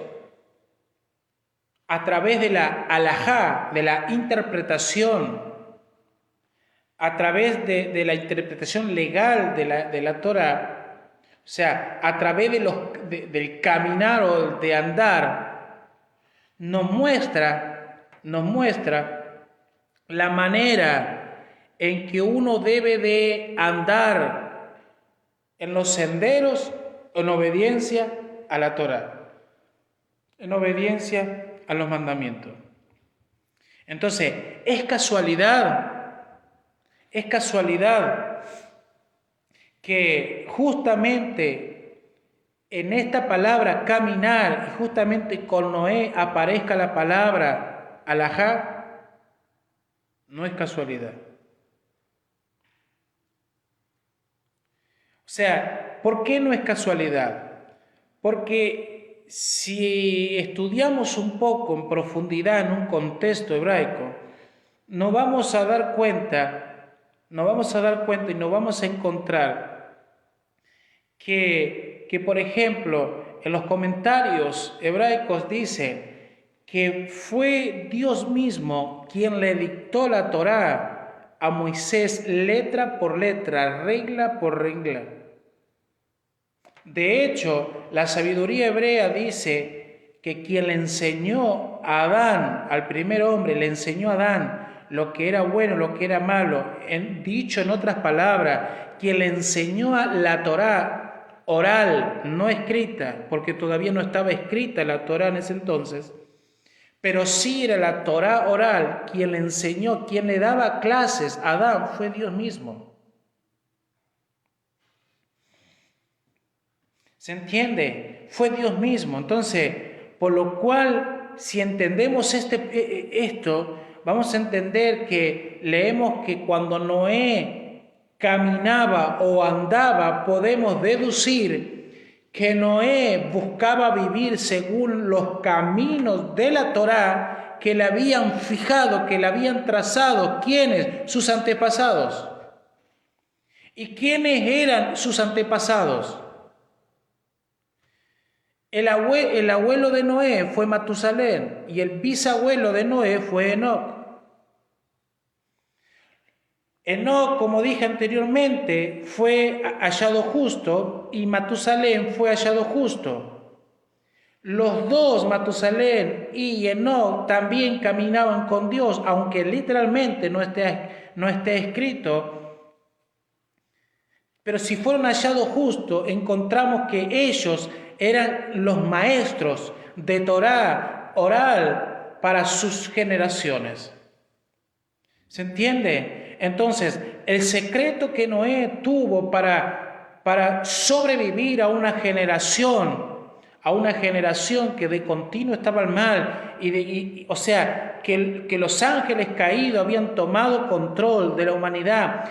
a través de la alajá, de la interpretación, a través de la interpretación legal de la Torá, o sea, a través del caminar o de andar, nos muestra la manera en que uno debe de andar en los senderos en obediencia a la Torá, en obediencia a los mandamientos. Entonces, es casualidad que justamente en esta palabra caminar y justamente con Noé aparezca la palabra alajá. No es casualidad. O sea, ¿por qué no es casualidad? Porque si estudiamos un poco en profundidad en un contexto hebraico, nos vamos a dar cuenta y nos vamos a encontrar que por ejemplo, en los comentarios hebraicos dice que fue Dios mismo quien le dictó la Torá a Moisés letra por letra, regla por regla. De hecho, la sabiduría hebrea dice que quien le enseñó a Adán, al primer hombre, le enseñó a Adán lo que era bueno, lo que era malo, dicho en otras palabras, quien le enseñó a la Torá oral, no escrita, porque todavía no estaba escrita la Torá en ese entonces, pero sí era la Torá oral, quien le enseñó, quien le daba clases a Adán, fue Dios mismo. ¿Se entiende? Fue Dios mismo. Entonces, por lo cual, si entendemos esto, vamos a entender que leemos que cuando Noé caminaba o andaba, podemos deducir que Noé buscaba vivir según los caminos de la Torá que le habían fijado, que le habían trazado. ¿Quiénes? Sus antepasados. ¿Y quiénes eran sus antepasados? El abuelo de Noé fue Matusalén y el bisabuelo de Noé fue Enoc. Enoc, como dije anteriormente, fue hallado justo y Matusalén fue hallado justo. Los dos, Matusalén y Enoc, también caminaban con Dios, aunque literalmente no esté escrito. Pero si fueron hallados justos, encontramos que ellos eran los maestros de Torá oral para sus generaciones. ¿Se entiende? Entonces, el secreto que Noé tuvo para sobrevivir a una generación que de continuo estaba al mal, o sea, que los ángeles caídos habían tomado control de la humanidad,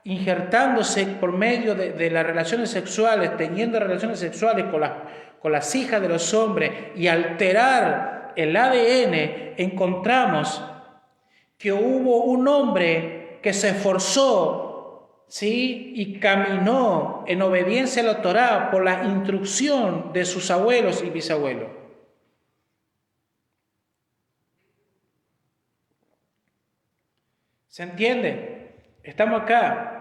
injertándose por medio de las relaciones sexuales, teniendo relaciones sexuales con las hijas de los hombres y alterar el ADN, encontramos que hubo un hombre que se esforzó, ¿sí?, y caminó en obediencia a la Torá por la instrucción de sus abuelos y bisabuelos. ¿Se entiende? Estamos acá.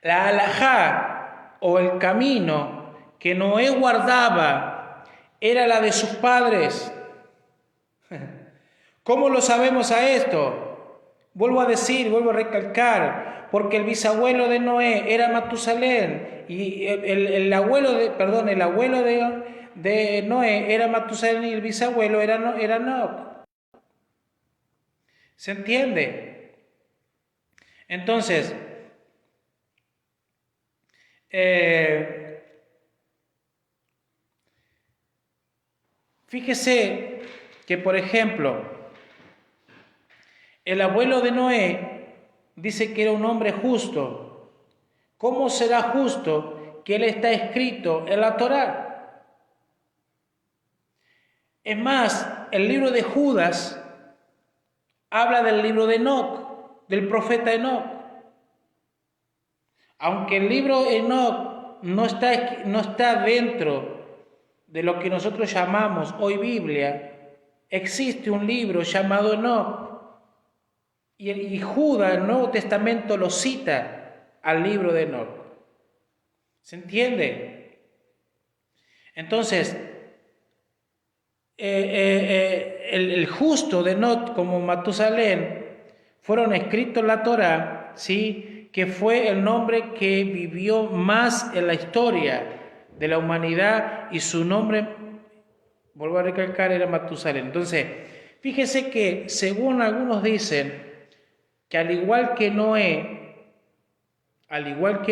La halajá o el camino que Noé guardaba era la de sus padres. ¿Cómo lo sabemos a esto? Vuelvo a recalcar, porque el bisabuelo de Noé era Matusalén y el abuelo de Noé era Matusalén y el bisabuelo era Enoc. ¿Se entiende? Entonces, fíjese que, por ejemplo, el abuelo de Noé dice que era un hombre justo. ¿Cómo será justo que él está escrito en la Torá? Es más, el libro de Judas habla del libro de Enoc, del profeta Enoc. Aunque el libro Enoc no está dentro de lo que nosotros llamamos hoy Biblia, existe un libro llamado Enoc. Y Judas, el Nuevo Testamento, lo cita al libro de Enoc. ¿Se entiende? Entonces, el justo de Enoc como Matusalén fueron escritos en la Torá, ¿sí?, que fue el nombre que vivió más en la historia de la humanidad y su nombre, vuelvo a recalcar, era Matusalén. Entonces, fíjese que según algunos dicen, que al igual que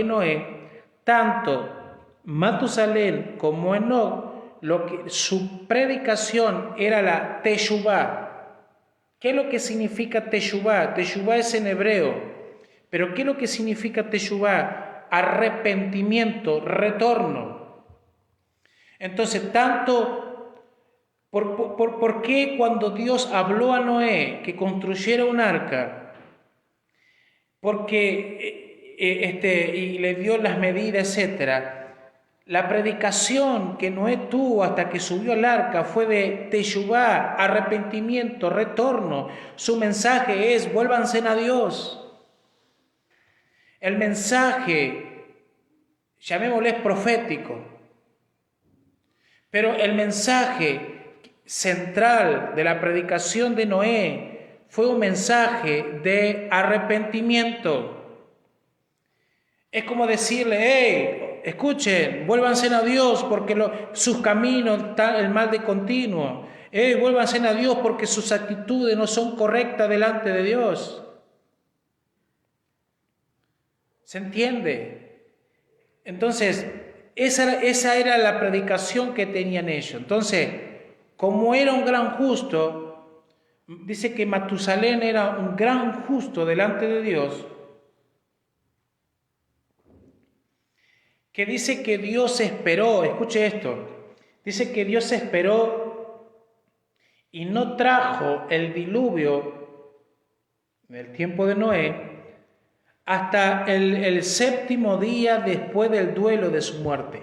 Noé, tanto Matusalén como Enoc, su predicación era la Teshuvá. ¿Qué es lo que significa Teshuvá? Teshuvá es en hebreo, pero ¿qué es lo que significa Teshuvá? Arrepentimiento, retorno. Entonces, ¿por qué cuando Dios habló a Noé que construyera un arca? Porque y le dio las medidas, etcétera. La predicación que Noé tuvo hasta que subió al arca fue de teshuvá, arrepentimiento, retorno. Su mensaje es: vuélvanse a Dios. El mensaje, llamémosle, profético, pero el mensaje central de la predicación de Noé fue un mensaje de arrepentimiento. Es como decirle: hey, escuchen, vuélvanse a Dios porque sus caminos están el mal de continuo. Hey, vuélvanse a Dios porque sus actitudes no son correctas delante de Dios. ¿Se entiende? Entonces, esa era la predicación que tenían ellos. Entonces, como era un gran justo, dice que Matusalén era un gran justo delante de Dios, que dice que Dios esperó, escuche esto, dice que Dios esperó y no trajo el diluvio en el tiempo de Noé hasta el séptimo día después del duelo de su muerte.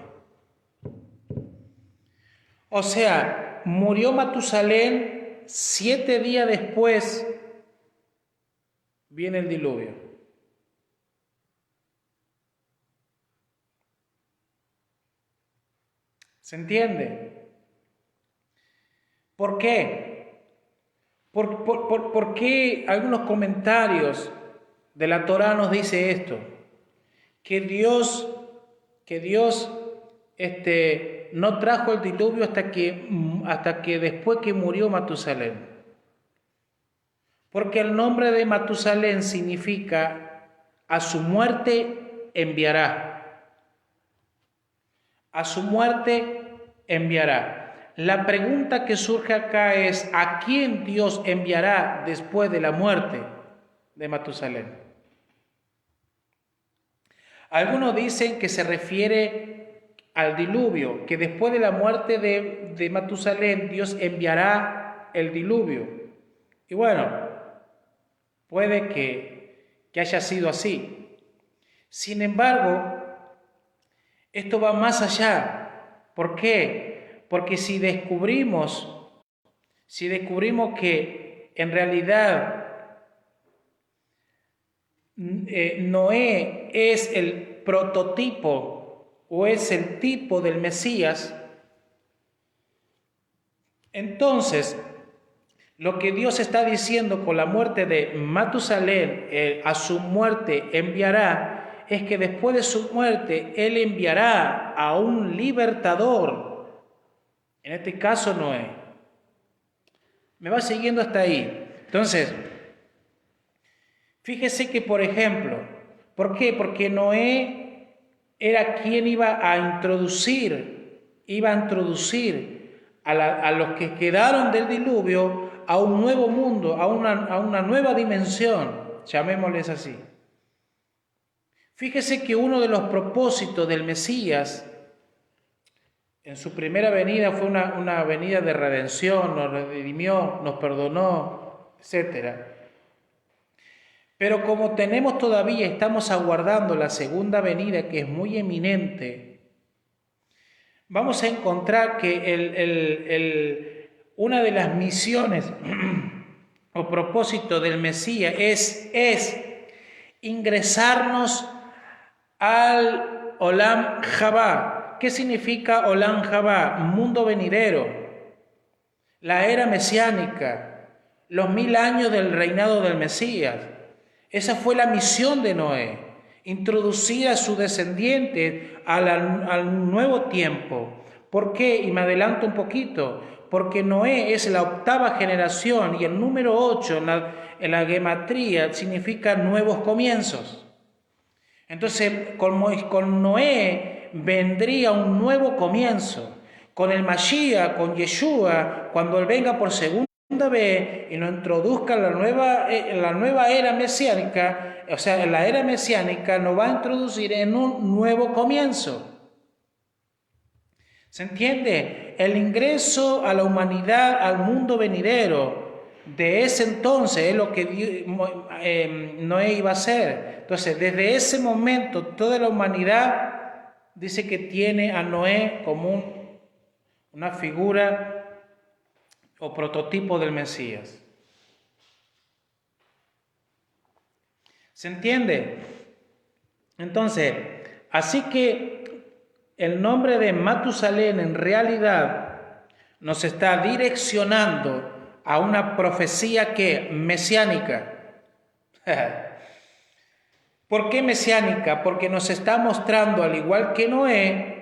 O sea, murió Matusalén 7 días después, viene el diluvio. ¿Se entiende? ¿Por qué? ¿Por qué algunos comentarios de la Torá nos dice esto? Que Dios no trajo el diluvio hasta que después que murió Matusalén. Porque el nombre de Matusalén significa a su muerte enviará. A su muerte enviará. La pregunta que surge acá es: ¿a quién Dios enviará después de la muerte de Matusalén? Algunos dicen que se refiere al diluvio, que después de la muerte de Matusalén Dios enviará el diluvio. Y bueno, puede que haya sido así. Sin embargo, esto va más allá. ¿Por qué? Porque si descubrimos que en realidad Noé es el prototipo o es el tipo del Mesías, entonces lo que Dios está diciendo con la muerte de Matusalén, a su muerte enviará, es que después de su muerte Él enviará a un libertador, en este caso Noé. ¿Me va siguiendo hasta ahí? Entonces, fíjese que, por ejemplo, ¿por qué? Porque Noé era quien iba a introducir a los que quedaron del diluvio a un nuevo mundo, a una nueva dimensión, llamémosles así. Fíjese que uno de los propósitos del Mesías en su primera venida fue una venida de redención, nos redimió, nos perdonó, etc. Pero como estamos aguardando la segunda venida, que es muy eminente, vamos a encontrar que una de las misiones o propósito del Mesías es ingresarnos al Olam Jabá. ¿Qué significa Olam Jabá? Mundo venidero, la era mesiánica, los 1000 años del reinado del Mesías. Esa fue la misión de Noé, introducir a sus descendientes al nuevo tiempo. ¿Por qué? Y me adelanto un poquito. Porque Noé es la 8ª generación y el número 8 en la gematría significa nuevos comienzos. Entonces, con Noé vendría un nuevo comienzo. Con el Mashiach, con Yeshua, cuando Él venga por segunda vez y nos introduzca en la nueva era mesiánica, o sea, en la era mesiánica nos va a introducir en un nuevo comienzo. ¿Se entiende? El ingreso a la humanidad, al mundo venidero, de ese entonces es lo que Noé iba a hacer. Entonces, desde ese momento, toda la humanidad dice que tiene a Noé como una figura o prototipo del Mesías. ¿Se entiende? Entonces, así que el nombre de Matusalén en realidad nos está direccionando a una profecía mesiánica. ¿Por qué mesiánica? Porque nos está mostrando, al igual que Noé,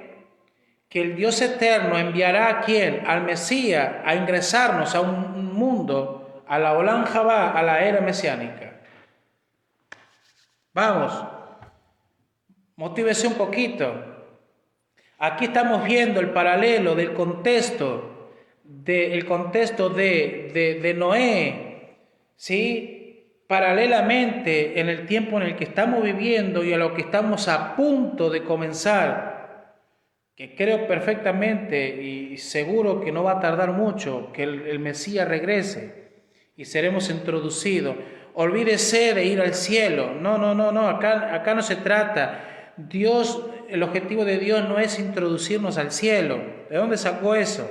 que el Dios eterno enviará ¿a quién? Al Mesías, a ingresarnos a un mundo, a la Olam Jabá, a la era mesiánica. Vamos, motívese un poquito. Aquí estamos viendo el paralelo del contexto de Noé, ¿sí? Paralelamente en el tiempo en el que estamos viviendo y a lo que estamos a punto de comenzar que creo perfectamente y seguro que no va a tardar mucho que el Mesías regrese y seremos introducidos. Olvídese de ir al cielo. No, no, no, no, acá no se trata. Dios, el objetivo de Dios no es introducirnos al cielo. ¿De dónde sacó eso?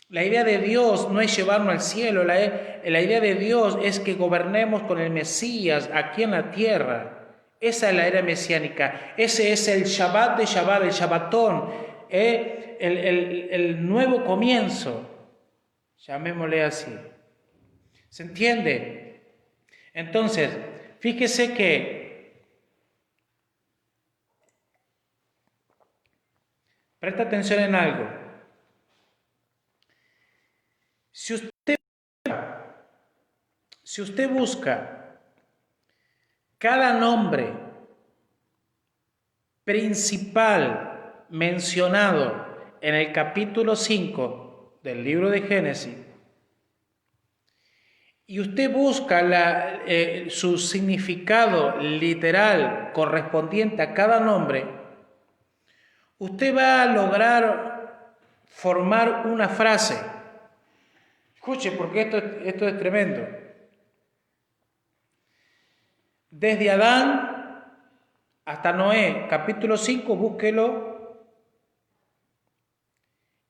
La idea de Dios no es llevarnos al cielo, la idea de Dios es que gobernemos con el Mesías aquí en la tierra. Esa es la era mesiánica, ese es el Shabbat de Shabbat, el Shabbatón, el nuevo comienzo, llamémosle así. ¿Se entiende? Entonces, fíjese que, presta atención en algo. Si usted busca cada nombre principal mencionado en el capítulo 5 del libro de Génesis, y usted busca su significado literal correspondiente a cada nombre, usted va a lograr formar una frase. Escuche, porque esto es tremendo. Desde Adán hasta Noé, capítulo 5, búsquelo.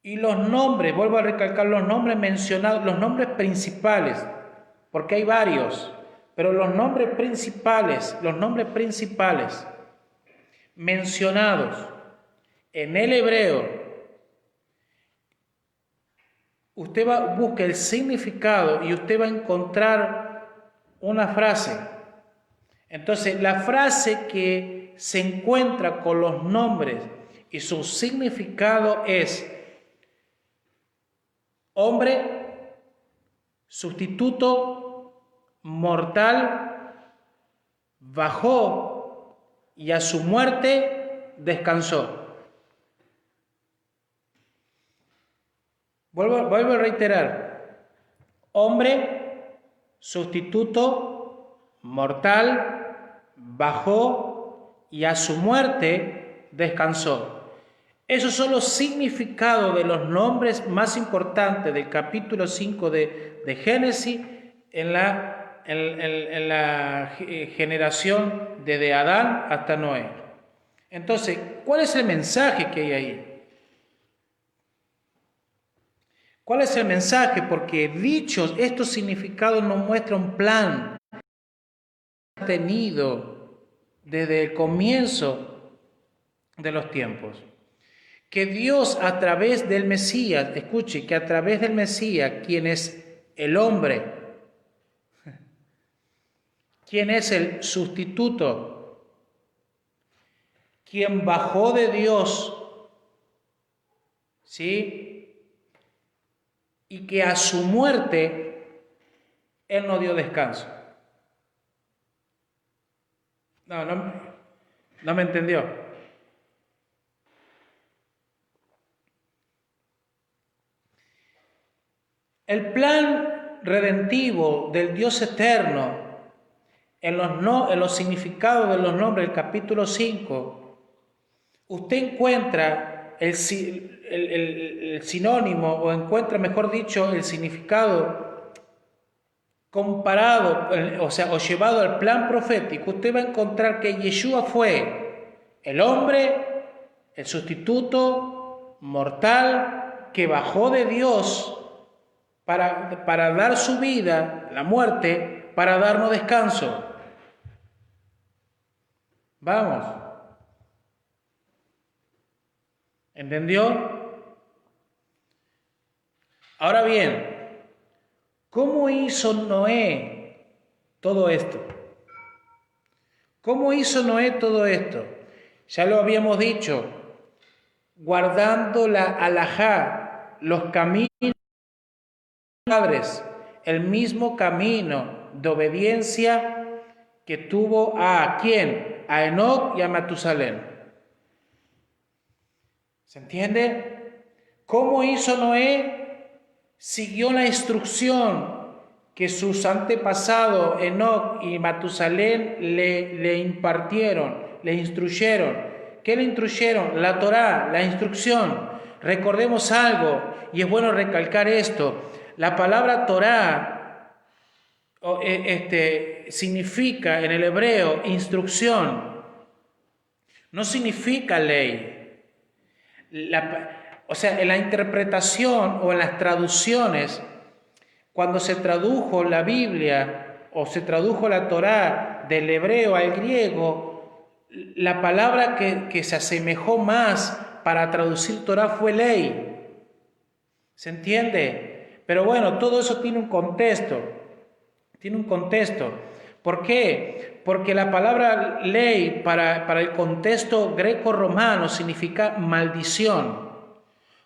Y los nombres, vuelvo a recalcar los nombres mencionados, los nombres principales, porque hay varios, pero los nombres principales mencionados en el hebreo, usted busca el significado y usted va a encontrar una frase. Entonces, la frase que se encuentra con los nombres y su significado es hombre, sustituto, mortal, bajó y a su muerte descansó. Vuelvo a reiterar. Hombre, sustituto, mortal, bajó y a su muerte descansó. Esos son los significados de los nombres más importantes del capítulo 5 de Génesis en la generación desde Adán hasta Noé. Entonces, ¿cuál es el mensaje que hay ahí? ¿Cuál es el mensaje? Porque dichos estos significados nos muestran un plan tenido desde el comienzo de los tiempos. Que Dios a través del Mesías, escuche, que a través del Mesías, quien es el hombre, quien es el sustituto, quien bajó de Dios, ¿sí? Y que a su muerte Él no dio descanso. No me entendió. El plan redentivo del Dios eterno, en los significados de los nombres del capítulo 5, usted encuentra el sinónimo, o encuentra, mejor dicho, el significado comparado, o llevado al plan profético. Usted va a encontrar que Yeshua fue el hombre, el sustituto mortal que bajó de Dios para dar su vida, la muerte, para darnos descanso. Vamos. ¿Entendió? Ahora bien, ¿cómo hizo Noé todo esto? ¿Cómo hizo Noé todo esto? Ya lo habíamos dicho, guardando la alajá, los caminos de los padres, el mismo camino de obediencia que tuvo ¿a quién? A Enoc y a Matusalén. ¿Se entiende? ¿Cómo hizo Noé? Siguió la instrucción que sus antepasados Enoc y Matusalén le impartieron, le instruyeron, ¿Qué le instruyeron? La Torá, la instrucción. Recordemos algo, y es bueno recalcar esto. La palabra Torá significa en el hebreo instrucción, no significa ley. O sea, en la interpretación o en las traducciones, cuando se tradujo la Biblia o se tradujo la Torá del hebreo al griego, la palabra que se asemejó más para traducir Torá fue ley. ¿Se entiende? Pero bueno, todo eso tiene un contexto. Tiene un contexto. ¿Por qué? Porque la palabra ley para el contexto greco-romano significa maldición.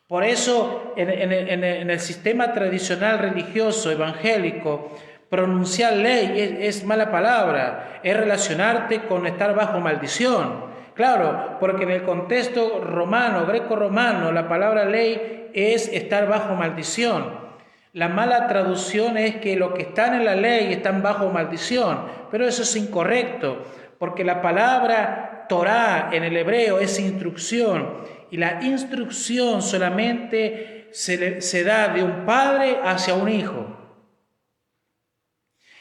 Por eso en el sistema tradicional religioso evangélico, pronunciar ley es mala palabra, es relacionarte con estar bajo maldición. Claro, porque en el contexto romano, greco-romano, la palabra ley es estar bajo maldición. La mala traducción es que los que están en la ley están bajo maldición, pero eso es incorrecto, porque la palabra Torá en el hebreo es instrucción, y la instrucción solamente se da de un padre hacia un hijo.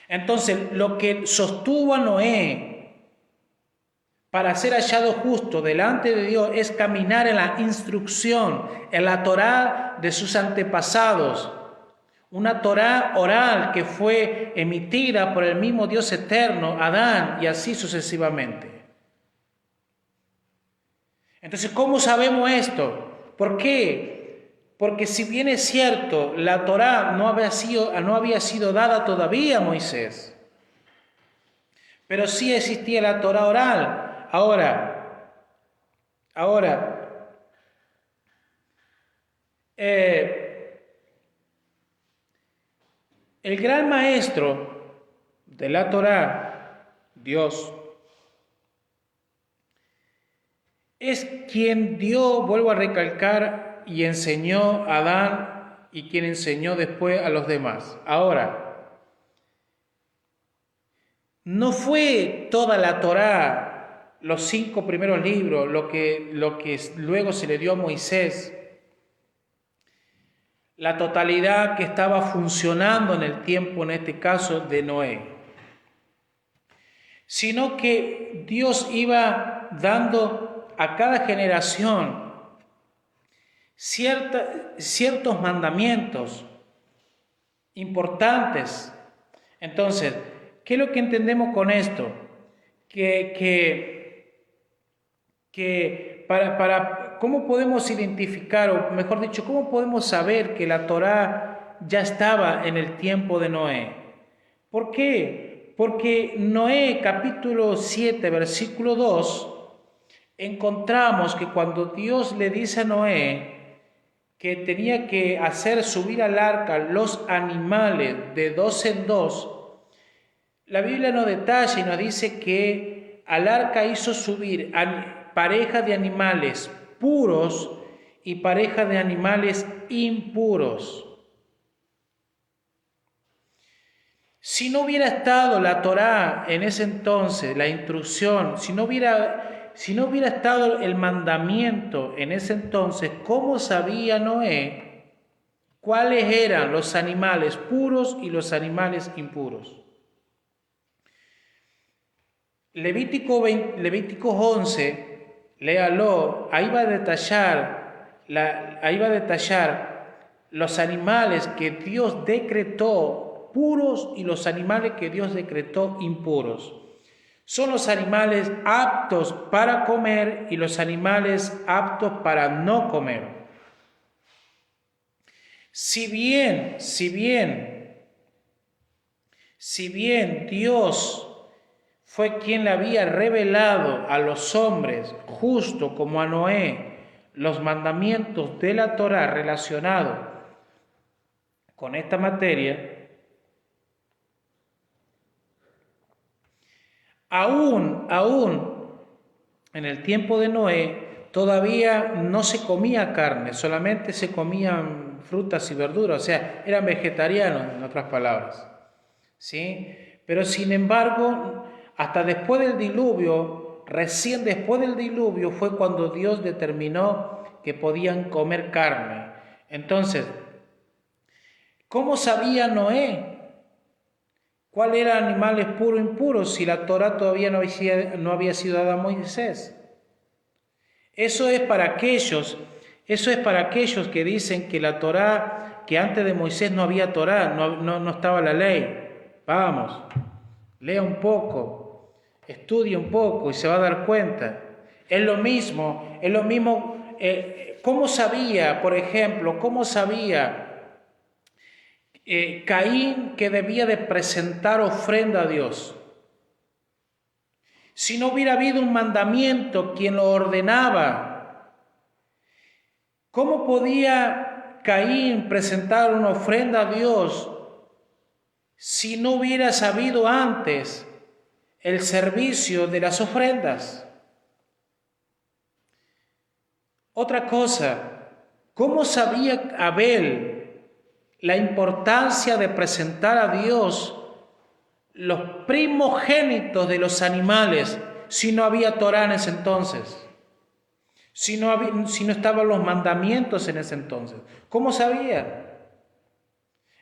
Entonces, lo que sostuvo a Noé para ser hallado justo delante de Dios es caminar en la instrucción, en la Torá de sus antepasados. Una Torá oral que fue emitida por el mismo Dios eterno, Adán, y así sucesivamente. Entonces, ¿cómo sabemos esto? ¿Por qué? Porque si bien es cierto, la Torá no había sido dada todavía a Moisés, pero sí existía la Torá oral. Ahora, el gran maestro de la Torá, Dios, es quien dio, vuelvo a recalcar, y enseñó a Adán y quien enseñó después a los demás. Ahora, no fue toda la Torá, los 5 primeros libros, lo que luego se le dio a Moisés, la totalidad que estaba funcionando en el tiempo, en este caso, de Noé, sino que Dios iba dando a cada generación ciertos mandamientos importantes. Entonces, ¿qué es lo que entendemos con esto? ¿Cómo podemos identificar, o mejor dicho, cómo podemos saber que la Torá ya estaba en el tiempo de Noé? ¿Por qué? Porque Noé, capítulo 7, versículo 2, encontramos que cuando Dios le dice a Noé que tenía que hacer subir al arca los animales de 2 en 2, la Biblia nos detalla y nos dice que al arca hizo subir pareja de animales puros y pareja de animales impuros. Si no hubiera estado la Torá en ese entonces, la instrucción, si no hubiera estado el mandamiento en ese entonces, ¿cómo sabía Noé cuáles eran los animales puros y los animales impuros? Levítico 11, léalo, ahí va a detallar los animales que Dios decretó puros y los animales que Dios decretó impuros. Son los animales aptos para comer y los animales aptos para no comer. Si bien Dios fue quien le había revelado a los hombres, justo como a Noé, los mandamientos de la Torá relacionados con esta materia, aún en el tiempo de Noé todavía no se comía carne, solamente se comían frutas y verduras, o sea, eran vegetarianos, en otras palabras, ¿sí? Pero sin embargo, hasta después del diluvio, recién después del diluvio fue cuando Dios determinó que podían comer carne. Entonces, ¿cómo sabía Noé cuál era animales puros e impuros si la Torá todavía no había sido dada a Moisés? Eso es para aquellos que dicen que la Torá, que antes de Moisés no había Torá, no estaba la ley. Vamos, lea un poco, estudie un poco y se va a dar cuenta. Es lo mismo, ¿cómo sabía, por ejemplo, Caín que debía de presentar ofrenda a Dios? Si no hubiera habido un mandamiento quien lo ordenaba, ¿cómo podía Caín presentar una ofrenda a Dios si no hubiera sabido antes el servicio de las ofrendas? Otra cosa, ¿cómo sabía Abel la importancia de presentar a Dios los primogénitos de los animales si no había Torá en ese entonces? Si no estaban los mandamientos en ese entonces. ¿Cómo sabía?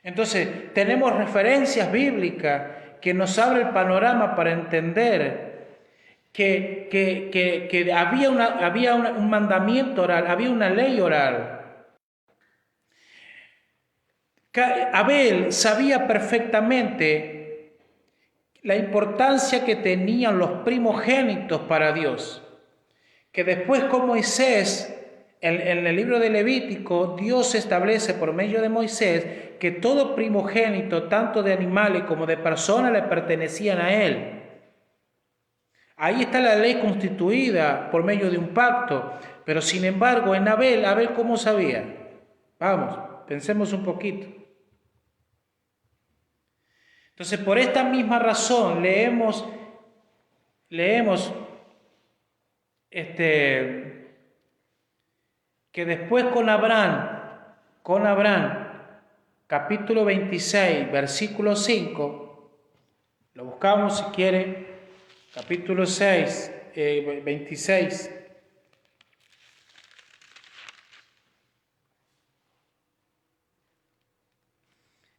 Entonces, tenemos referencias bíblicas que nos abren el panorama para entender que había un mandamiento oral, había una ley oral. Abel sabía perfectamente la importancia que tenían los primogénitos para Dios, que después con Moisés, en el libro de Levítico, Dios establece por medio de Moisés que todo primogénito, tanto de animales como de personas, le pertenecían a él. Ahí está la ley constituida por medio de un pacto, pero sin embargo en Abel, ¿cómo sabía? Vamos, pensemos un poquito. Entonces, por esta misma razón leemos que después con Abraham, capítulo 26, versículo 5, lo buscamos si quiere, capítulo 26.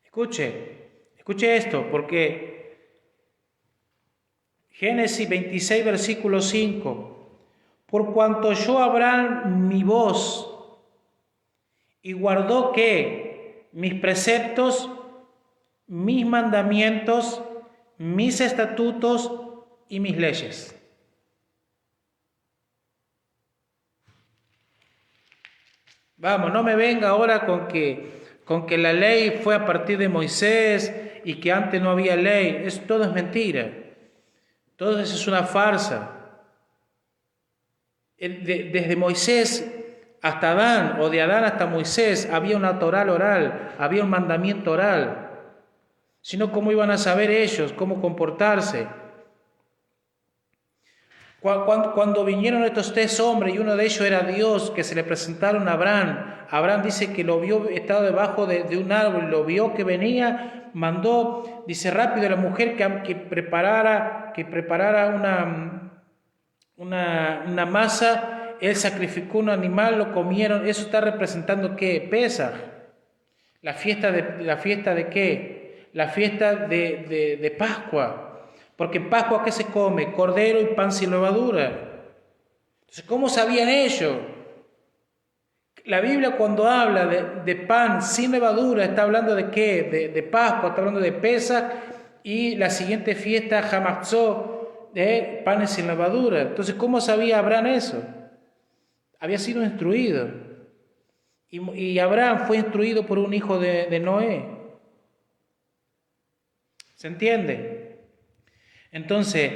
Escuche esto, porque Génesis 26, versículo 5. Por cuanto oyó Abraham mi voz y guardó ¿qué? Mis preceptos, mis mandamientos, mis estatutos y mis leyes. Vamos, no me venga ahora con que la ley fue a partir de Moisés y que antes no había ley. Todo es mentira. Todo eso es una farsa. Desde Moisés hasta Adán, o de Adán hasta Moisés, había una Torá oral, había un mandamiento oral. Si no, ¿cómo iban a saber ellos cómo comportarse? Cuando vinieron estos tres hombres y uno de ellos era Dios, que se le presentaron a Abraham dice que lo vio, estaba debajo de un árbol, lo vio que venía, mandó, dice rápido a la mujer que preparara una masa, él sacrificó un animal, lo comieron. Eso está representando ¿qué? Pesaj. La fiesta de ¿qué? La fiesta de Pascua. Porque en Pascua ¿qué se come? Cordero y pan sin levadura. Entonces, ¿cómo sabían ellos? La Biblia cuando habla de pan sin levadura está hablando de ¿qué? De Pascua, está hablando de Pesaj y la siguiente fiesta, Hamatzot, de panes sin levadura. Entonces, ¿cómo sabía Abraham eso? Había sido instruido. Y Abraham fue instruido por un hijo de Noé. ¿Se entiende? Entonces,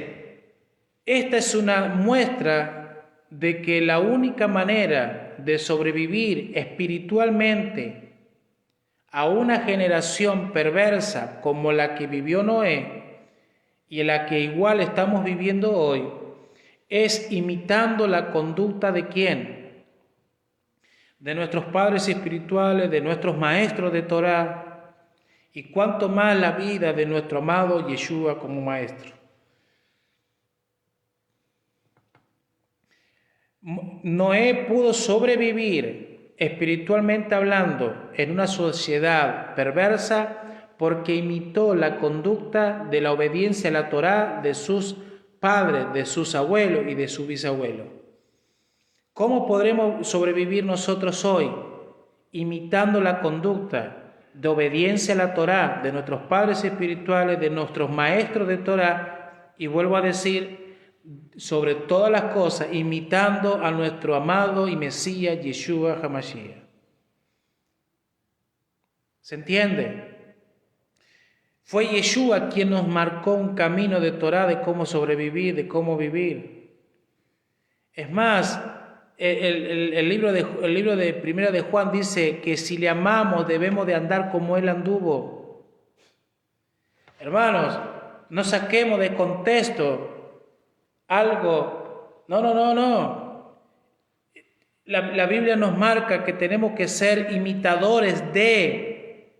esta es una muestra de que la única manera de sobrevivir espiritualmente a una generación perversa como la que vivió Noé y en la que igual estamos viviendo hoy es imitando la conducta de ¿quién? De nuestros padres espirituales, de nuestros maestros de Torá y cuanto más la vida de nuestro amado Yeshua como maestro. Noé pudo sobrevivir espiritualmente hablando en una sociedad perversa porque imitó la conducta de la obediencia a la Torá de sus padres, de sus abuelos y de su bisabuelo. ¿Cómo podremos sobrevivir nosotros hoy? Imitando la conducta de obediencia a la Torá de nuestros padres espirituales, de nuestros maestros de Torá, y vuelvo a decir, sobre todas las cosas, imitando a nuestro amado y Mesías Yeshua HaMashiach. ¿Se entiende? Fue Yeshua quien nos marcó un camino de Torá de cómo sobrevivir, de cómo vivir. Es más, el libro de Primera de Juan dice que si le amamos debemos de andar como Él anduvo. Hermanos, no saquemos de contexto algo. No. La Biblia nos marca que tenemos que ser imitadores de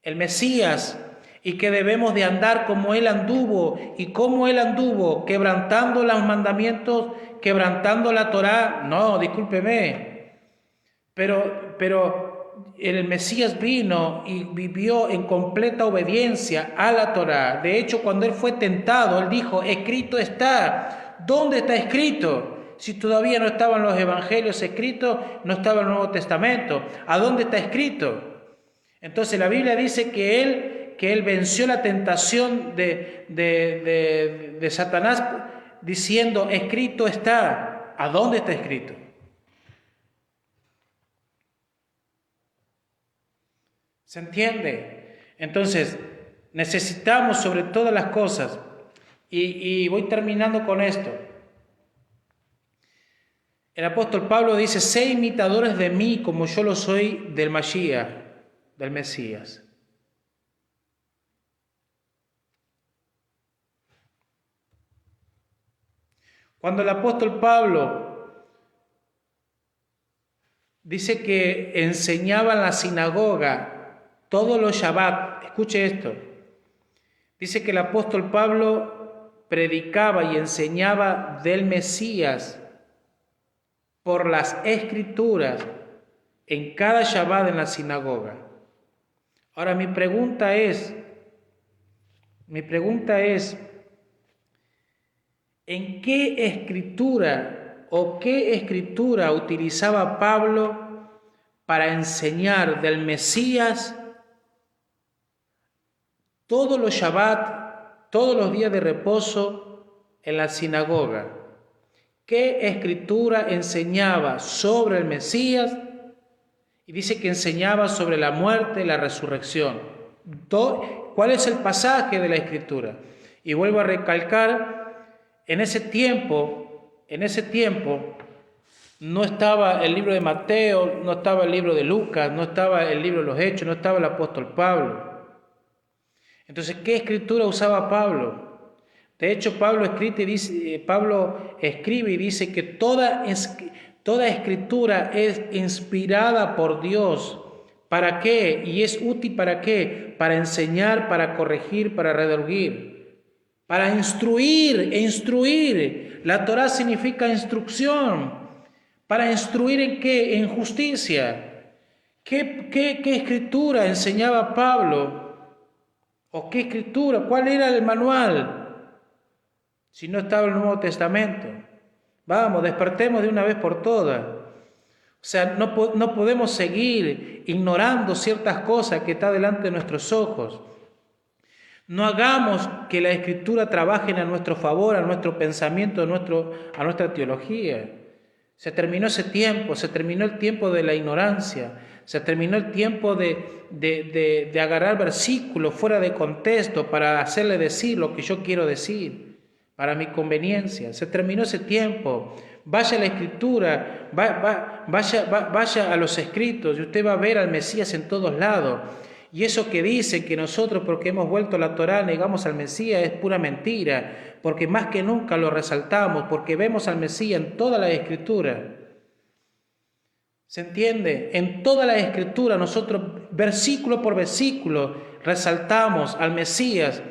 el Mesías y que debemos de andar como Él anduvo. ¿Y cómo Él anduvo? Quebrantando los mandamientos, quebrantando la Torá. No, discúlpeme. Pero el Mesías vino y vivió en completa obediencia a la Torá. De hecho, cuando Él fue tentado, Él dijo, escrito está. ¿Dónde está escrito? Si todavía no estaban los evangelios escritos, no estaba el Nuevo Testamento. ¿A dónde está escrito? Entonces la Biblia dice que Él venció la tentación de Satanás diciendo, escrito está. ¿A dónde está escrito? ¿Se entiende? Entonces, necesitamos sobre todas las cosas, y voy terminando con esto. El apóstol Pablo dice, sé imitadores de mí como yo lo soy del Mashiach, del Mesías. Cuando el apóstol Pablo dice que enseñaba en la sinagoga todos los Shabbat, escuche esto, dice que el apóstol Pablo predicaba y enseñaba del Mesías por las Escrituras en cada Shabbat en la sinagoga. Ahora mi pregunta es, ¿en qué escritura o qué escritura utilizaba Pablo para enseñar del Mesías todos los Shabbat, todos los días de reposo en la sinagoga? ¿Qué escritura enseñaba sobre el Mesías? Y dice que enseñaba sobre la muerte y la resurrección. ¿Cuál es el pasaje de la escritura? Y vuelvo a recalcar, en ese tiempo no estaba el libro de Mateo, no estaba el libro de Lucas, no estaba el libro de los Hechos, no estaba el apóstol Pablo. Entonces, ¿qué escritura usaba Pablo? De hecho, Pablo escribe y dice que toda escritura es inspirada por Dios. ¿Para qué? ¿Y es útil para qué? Para enseñar, para corregir, para redarguir, para instruir. La Torá significa instrucción. ¿Para instruir en qué? En justicia. ¿Qué escritura enseñaba Pablo? ¿O qué escritura? ¿Cuál era el manual? Si no estaba el Nuevo Testamento. Vamos, despertemos de una vez por todas. O sea, no podemos seguir ignorando ciertas cosas que están delante de nuestros ojos. No hagamos que la Escritura trabaje a nuestro favor, a nuestro pensamiento, a nuestra teología. Se terminó ese tiempo, se terminó el tiempo de la ignorancia, se terminó el tiempo de agarrar versículos fuera de contexto para hacerle decir lo que yo quiero decir, para mi conveniencia. Se terminó ese tiempo. Vaya a la Escritura, vaya a los escritos y usted va a ver al Mesías en todos lados. Y eso que dicen que nosotros, porque hemos vuelto a la Torá, negamos al Mesías, es pura mentira, porque más que nunca lo resaltamos, porque vemos al Mesías en toda la Escritura. ¿Se entiende? En toda la Escritura nosotros, versículo por versículo, resaltamos al Mesías,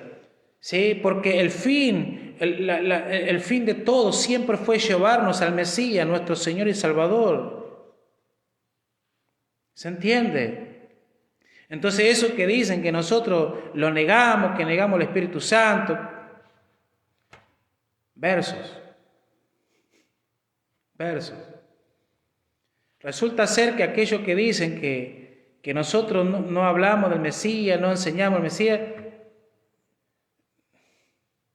¿sí? Porque el fin el fin de todo siempre fue llevarnos al Mesías, nuestro Señor y Salvador. ¿Se entiende? Entonces eso que dicen que nosotros lo negamos, que negamos el Espíritu Santo, versos. Resulta ser que aquellos que dicen que nosotros no hablamos del Mesías, no enseñamos al Mesías,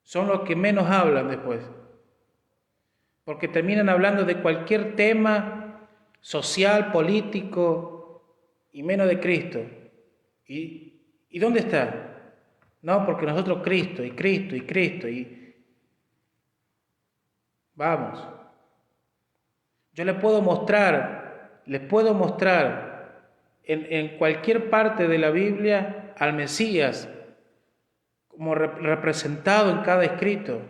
son los que menos hablan después, porque terminan hablando de cualquier tema social, político, y menos de Cristo. ¿Y dónde está? No, porque nosotros Cristo, y vamos. Yo les puedo mostrar en cualquier parte de la Biblia al Mesías como representado en cada escrito.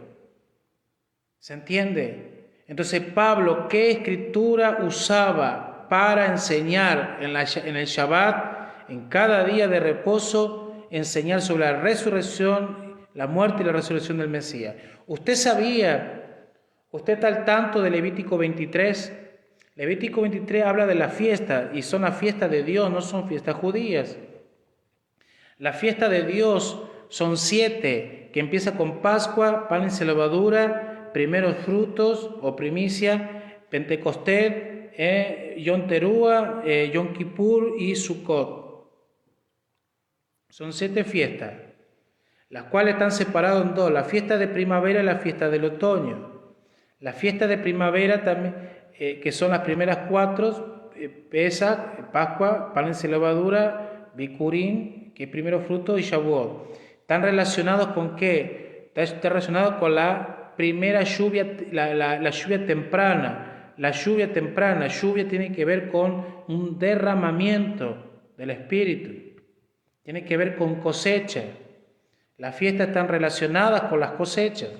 ¿Se entiende? Entonces Pablo, ¿qué escritura usaba para enseñar en el Shabbat, en cada día de reposo, enseñar sobre la resurrección, la muerte y la resurrección del Mesías? ¿Usted está al tanto de Levítico 23? Levítico 23 habla de la fiesta, y son las fiestas de Dios, no son fiestas judías. La fiesta de Dios son 7, que empieza con Pascua, pan sin levadura, primeros frutos o primicia, Pentecostés, Yom Teruah, Yom Kippur y Sukkot. Son 7 fiestas, las cuales están separadas en 2, la fiesta de primavera y la fiesta del otoño. La fiesta de primavera también, que son las primeras 4, Pesach, Pascua, pan sin levadura, Bikurim, que es primero fruto, y Shavuot. ¿Están relacionados con qué? Está relacionado con la primera lluvia, la lluvia temprana. La lluvia temprana, lluvia tiene que ver con un derramamiento del Espíritu. Tiene que ver con cosecha. Las fiestas están relacionadas con las cosechas.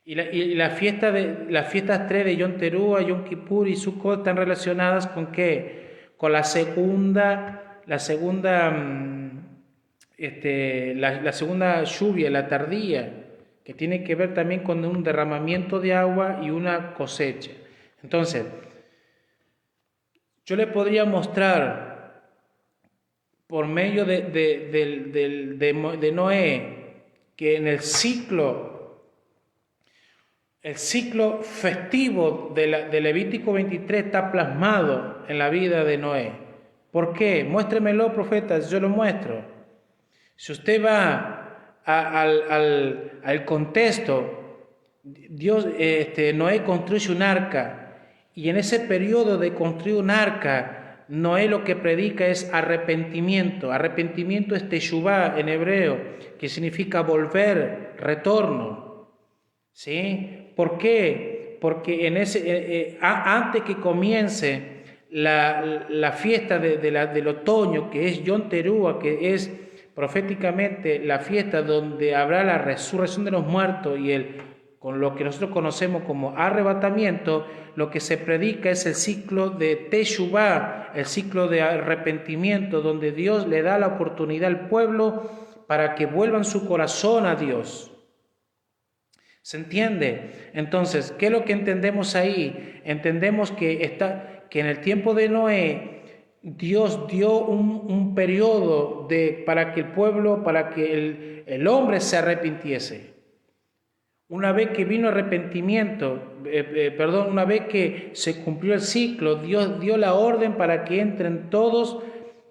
Y las fiestas 3 de Yom Teruah, Yom Kippur y Sukkot están relacionadas con qué? Con la segunda lluvia, la tardía, que tiene que ver también con un derramamiento de agua y una cosecha. Entonces, yo le podría mostrar por medio de Noé que en el ciclo festivo de Levítico 23 está plasmado en la vida de Noé. ¿Por qué? Muéstremelo, profeta, yo lo muestro. Si usted va al contexto, Noé construye un arca, y en ese periodo de construir un arca, Noé lo que predica es arrepentimiento. Arrepentimiento es teshuvá en hebreo, que significa volver, retorno. ¿Sí? ¿Por qué? Porque antes que comience la fiesta del otoño, que es Yom Teruah, que es proféticamente la fiesta donde habrá la resurrección de los muertos y con lo que nosotros conocemos como arrebatamiento, lo que se predica es el ciclo de Teshuvá, el ciclo de arrepentimiento, donde Dios le da la oportunidad al pueblo para que vuelvan su corazón a Dios. ¿Se entiende? Entonces, ¿qué es lo que entendemos ahí? Entendemos que en el tiempo de Noé, Dios dio un periodo para que el pueblo, para que el hombre se arrepintiese. Una vez que vino arrepentimiento, una vez que se cumplió el ciclo, Dios dio la orden para que entren todos,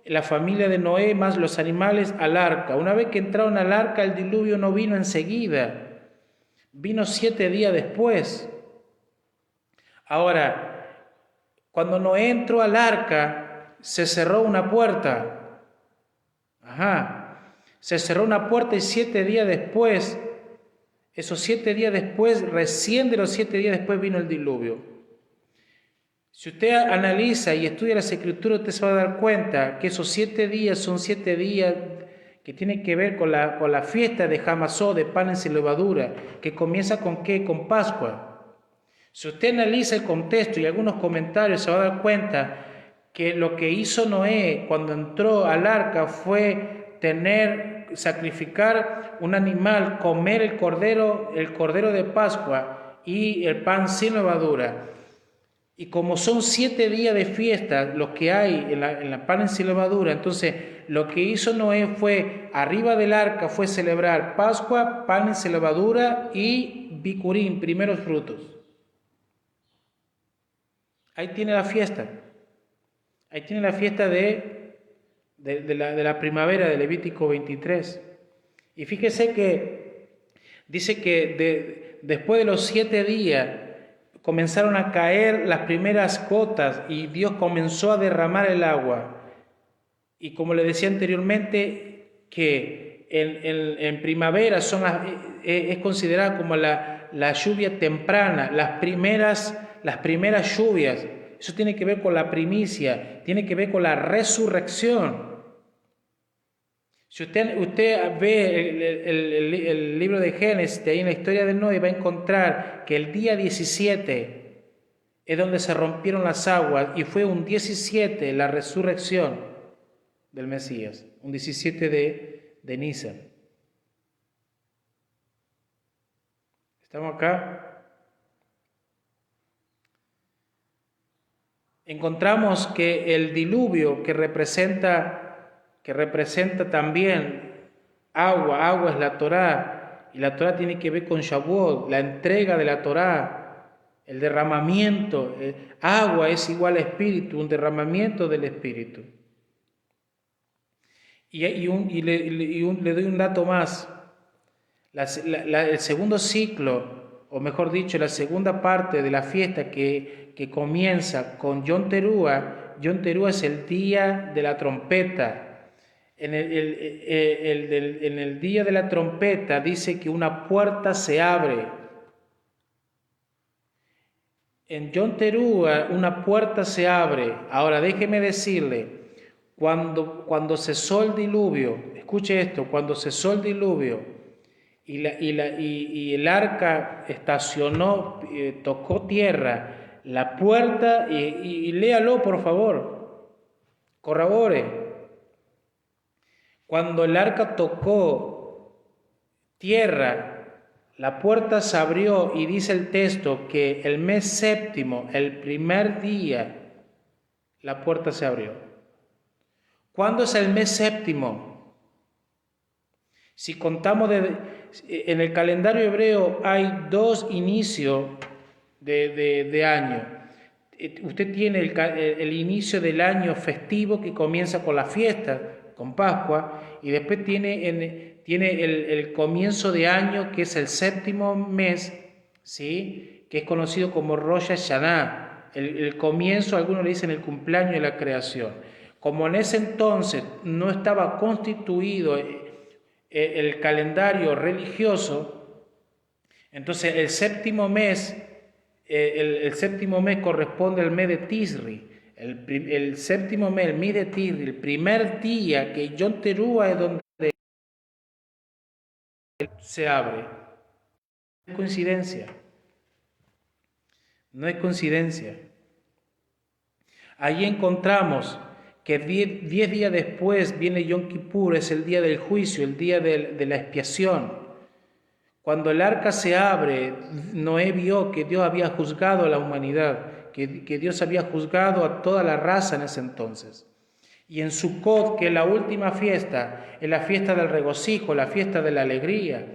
la familia de Noé más los animales, al arca. Una vez que entraron al arca, el diluvio no vino enseguida. Vino 7 días después. Ahora, cuando Noé entró al arca, se cerró una puerta. Se cerró una puerta y 7 días después, esos 7 días después, recién de los 7 días después vino el diluvio. Si usted analiza y estudia las Escrituras, usted se va a dar cuenta que esos 7 días son 7 días que tiene que ver con la fiesta de Hamasó, de panes sin levadura, que comienza con ¿qué? Con Pascua. Si usted analiza el contexto y algunos comentarios, se va a dar cuenta que lo que hizo Noé cuando entró al arca fue tener sacrificar un animal, comer el cordero de Pascua y el pan sin levadura. Y como son 7 días de fiesta los que hay en la pan sin levadura, entonces lo que hizo Noé fue, arriba del arca, fue celebrar Pascua, pan sin levadura y bicurín, primeros frutos. Ahí tiene la fiesta. Ahí tiene la fiesta de la primavera de Levítico 23. Y fíjese que dice que después de los 7 días comenzaron a caer las primeras gotas y Dios comenzó a derramar el agua. Y como le decía anteriormente, que en primavera es considerada como la lluvia temprana, las primeras lluvias. Eso tiene que ver con la primicia, tiene que ver con la resurrección. Si usted ve el libro de Génesis, de ahí en la historia de Noé, va a encontrar que el día 17 es donde se rompieron las aguas y fue un 17 la resurrección del Mesías, un 17 de Nisan. ¿Estamos acá? Encontramos que el diluvio que representa también agua es la Torá, y la Torá tiene que ver con Shavuot, la entrega de la Torá, el derramamiento. Agua es igual a espíritu, un derramamiento del espíritu. Le doy un dato más. El segundo ciclo, o mejor dicho, la segunda parte de la fiesta que comienza con Yom Teruah. Yom Teruah es el día de la trompeta. En el día de la trompeta dice que una puerta se abre. En Yom Teruah una puerta se abre. Ahora déjeme decirle, cuando cesó el diluvio, escuche esto, cuando cesó el diluvio y el arca estacionó, tocó tierra, la puerta, y léalo por favor, corrobore. Cuando el arca tocó tierra, la puerta se abrió y dice el texto que el mes séptimo, el primer día, la puerta se abrió. ¿Cuándo es el mes séptimo? Si contamos en el calendario hebreo hay 2 inicios de año. Usted tiene el inicio del año festivo que comienza con la fiesta, con Pascua, y después tiene el comienzo de año, que es el séptimo mes, ¿sí? Que es conocido como Rosh Hashanah, el comienzo, algunos le dicen el cumpleaños de la creación. Como en ese entonces no estaba constituido el calendario religioso, entonces el séptimo mes corresponde al mes de Tisri. El séptimo mes, el mes de Tisri, el primer día que Yom Teruah es donde se abre. No es coincidencia. No es coincidencia. Allí encontramos que 10 días después viene Yom Kippur, es el día del juicio, el día de la expiación. Cuando el arca se abre, Noé vio que Dios había juzgado a la humanidad, que Dios había juzgado a toda la raza en ese entonces. Y en Sukkot, que es la última fiesta, es la fiesta del regocijo, la fiesta de la alegría.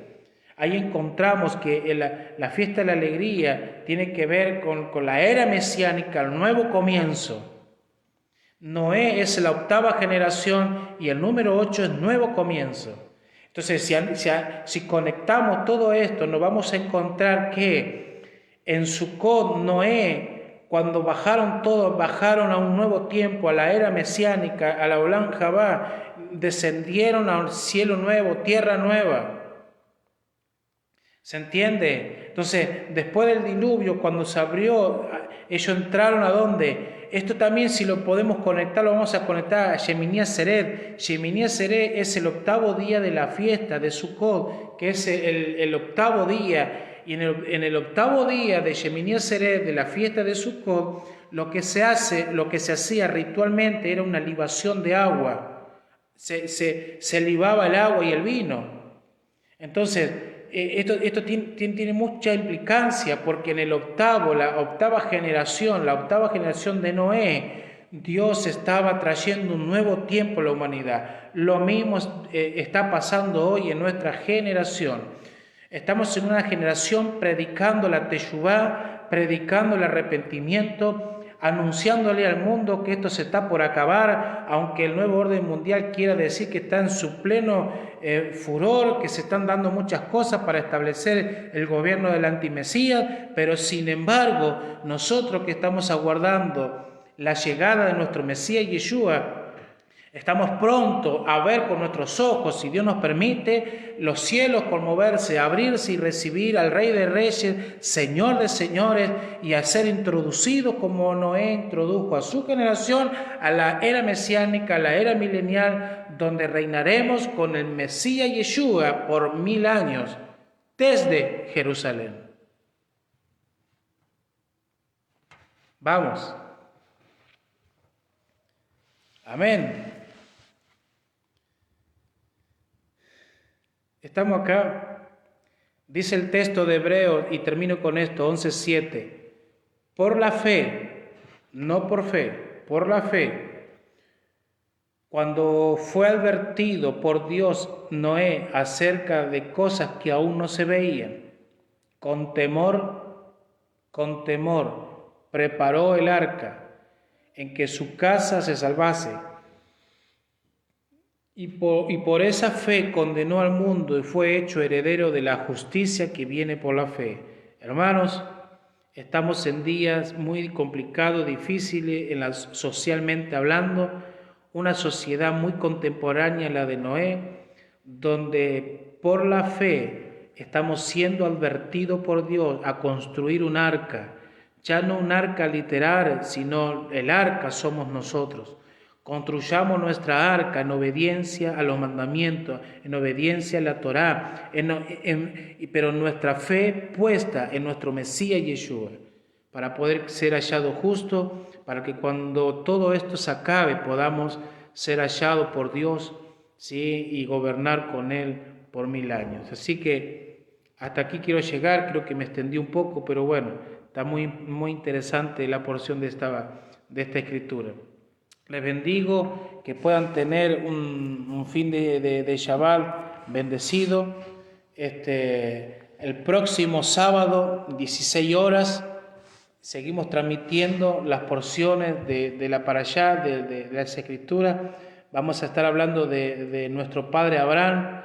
Ahí encontramos que la fiesta de la alegría tiene que ver con la era mesiánica, el nuevo comienzo. Noé es la 8ª generación y el número 8 es nuevo comienzo. Entonces, si conectamos todo esto, nos vamos a encontrar que en Sukkot, Noé, cuando bajaron a un nuevo tiempo, a la era mesiánica, a la Olam Jabá, descendieron a un cielo nuevo, tierra nueva. ¿Se entiende? Entonces, después del diluvio, cuando se abrió, ellos entraron ¿a dónde? Esto también, si lo podemos conectar, lo vamos a conectar a Shemini Atzeret. Shemini Atzeret es el 8º día de la fiesta de Sukkot, que es el 8º día. Y en el 8º día de Shemini Atzeret, de la fiesta de Sukkot, lo que se hacía ritualmente era una libación de agua. se libaba el agua y el vino. Entonces, esto tiene mucha implicancia porque en la octava generación de Noé, Dios estaba trayendo un nuevo tiempo a la humanidad. Lo mismo está pasando hoy en nuestra generación. Estamos en una generación predicando la teshuvá, predicando el arrepentimiento, anunciándole al mundo que esto se está por acabar, aunque el nuevo orden mundial quiera decir que está en su pleno furor, que se están dando muchas cosas para establecer el gobierno del antimesías, pero sin embargo, nosotros que estamos aguardando la llegada de nuestro Mesías Yeshua, estamos prontos a ver con nuestros ojos, si Dios nos permite, los cielos conmoverse, abrirse y recibir al Rey de Reyes, Señor de Señores, y a ser introducidos como Noé introdujo a su generación a la era mesiánica, a la era milenial, donde reinaremos con el Mesías Yeshua por 1000 años desde Jerusalén. Vamos. Amén. Estamos acá, dice el texto de Hebreos, y termino con esto, 11:7. Por la fe, no por fe, por la fe, cuando fue advertido por Dios Noé acerca de cosas que aún no se veían, con temor, preparó el arca en que su casa se salvase. Y por esa fe condenó al mundo y fue hecho heredero de la justicia que viene por la fe. Hermanos, estamos en días muy complicados, difíciles, socialmente hablando, una sociedad muy contemporánea a la de Noé, donde por la fe estamos siendo advertidos por Dios a construir un arca, ya no un arca literal, sino el arca somos nosotros. Construyamos nuestra arca en obediencia a los mandamientos, en obediencia a la Torá, pero nuestra fe puesta en nuestro Mesías Yeshua, para poder ser hallados justos, para que cuando todo esto se acabe podamos ser hallados por Dios, ¿sí? Y gobernar con Él por 1000 años. Así que hasta aquí quiero llegar, creo que me extendí un poco, pero bueno, está muy, muy interesante la porción de esta escritura. Les bendigo, que puedan tener un fin de Shabbat bendecido. El próximo sábado, 16 horas, seguimos transmitiendo las porciones de la Parashá, de las Escrituras. Vamos a estar hablando de nuestro padre Abraham,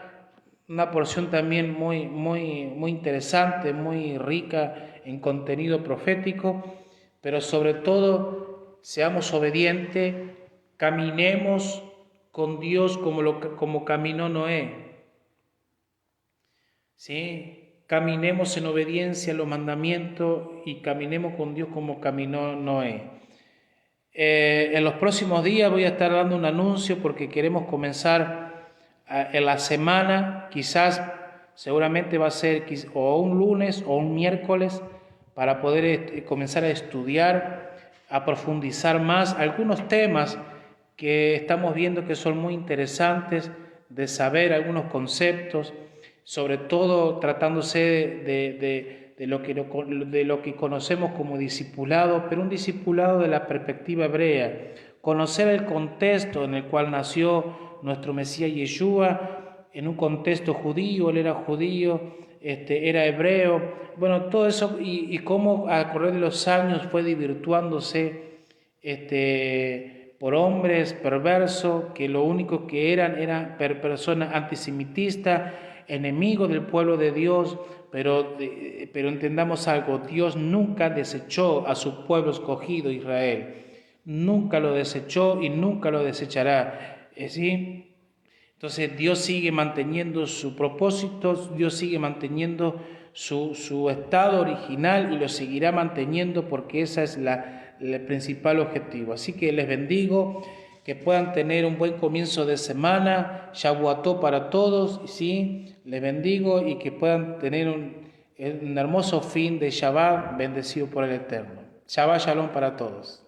una porción también muy, muy, muy interesante, muy rica en contenido profético, pero sobre todo seamos obedientes, caminemos con Dios como caminó Noé. ¿Sí? Caminemos en obediencia a los mandamientos y caminemos con Dios como caminó Noé. En los próximos días voy a estar dando un anuncio porque queremos comenzar en la semana, seguramente va a ser o un lunes o un miércoles, para poder comenzar a estudiar, a profundizar más algunos temas que estamos viendo que son muy interesantes de saber, algunos conceptos, sobre todo tratándose de lo que conocemos como discipulado, pero un discipulado de la perspectiva hebrea, conocer el contexto en el cual nació nuestro Mesías Yeshua, en un contexto judío, él era judío, era hebreo, bueno, todo eso y cómo a correr de los años fue desvirtuándose por hombres perversos que lo único que eran personas antisemitistas, enemigos del pueblo de Dios, pero entendamos algo, Dios nunca desechó a su pueblo escogido Israel, nunca lo desechó y nunca lo desechará, ¿sí? Entonces Dios sigue manteniendo su propósito, Dios sigue manteniendo su estado original y lo seguirá manteniendo porque ese es el principal objetivo. Así que les bendigo, que puedan tener un buen comienzo de semana, Shavuató para todos, ¿sí? Les bendigo y que puedan tener un hermoso fin de Shabbat bendecido por el Eterno. Shabbat Shalom para todos.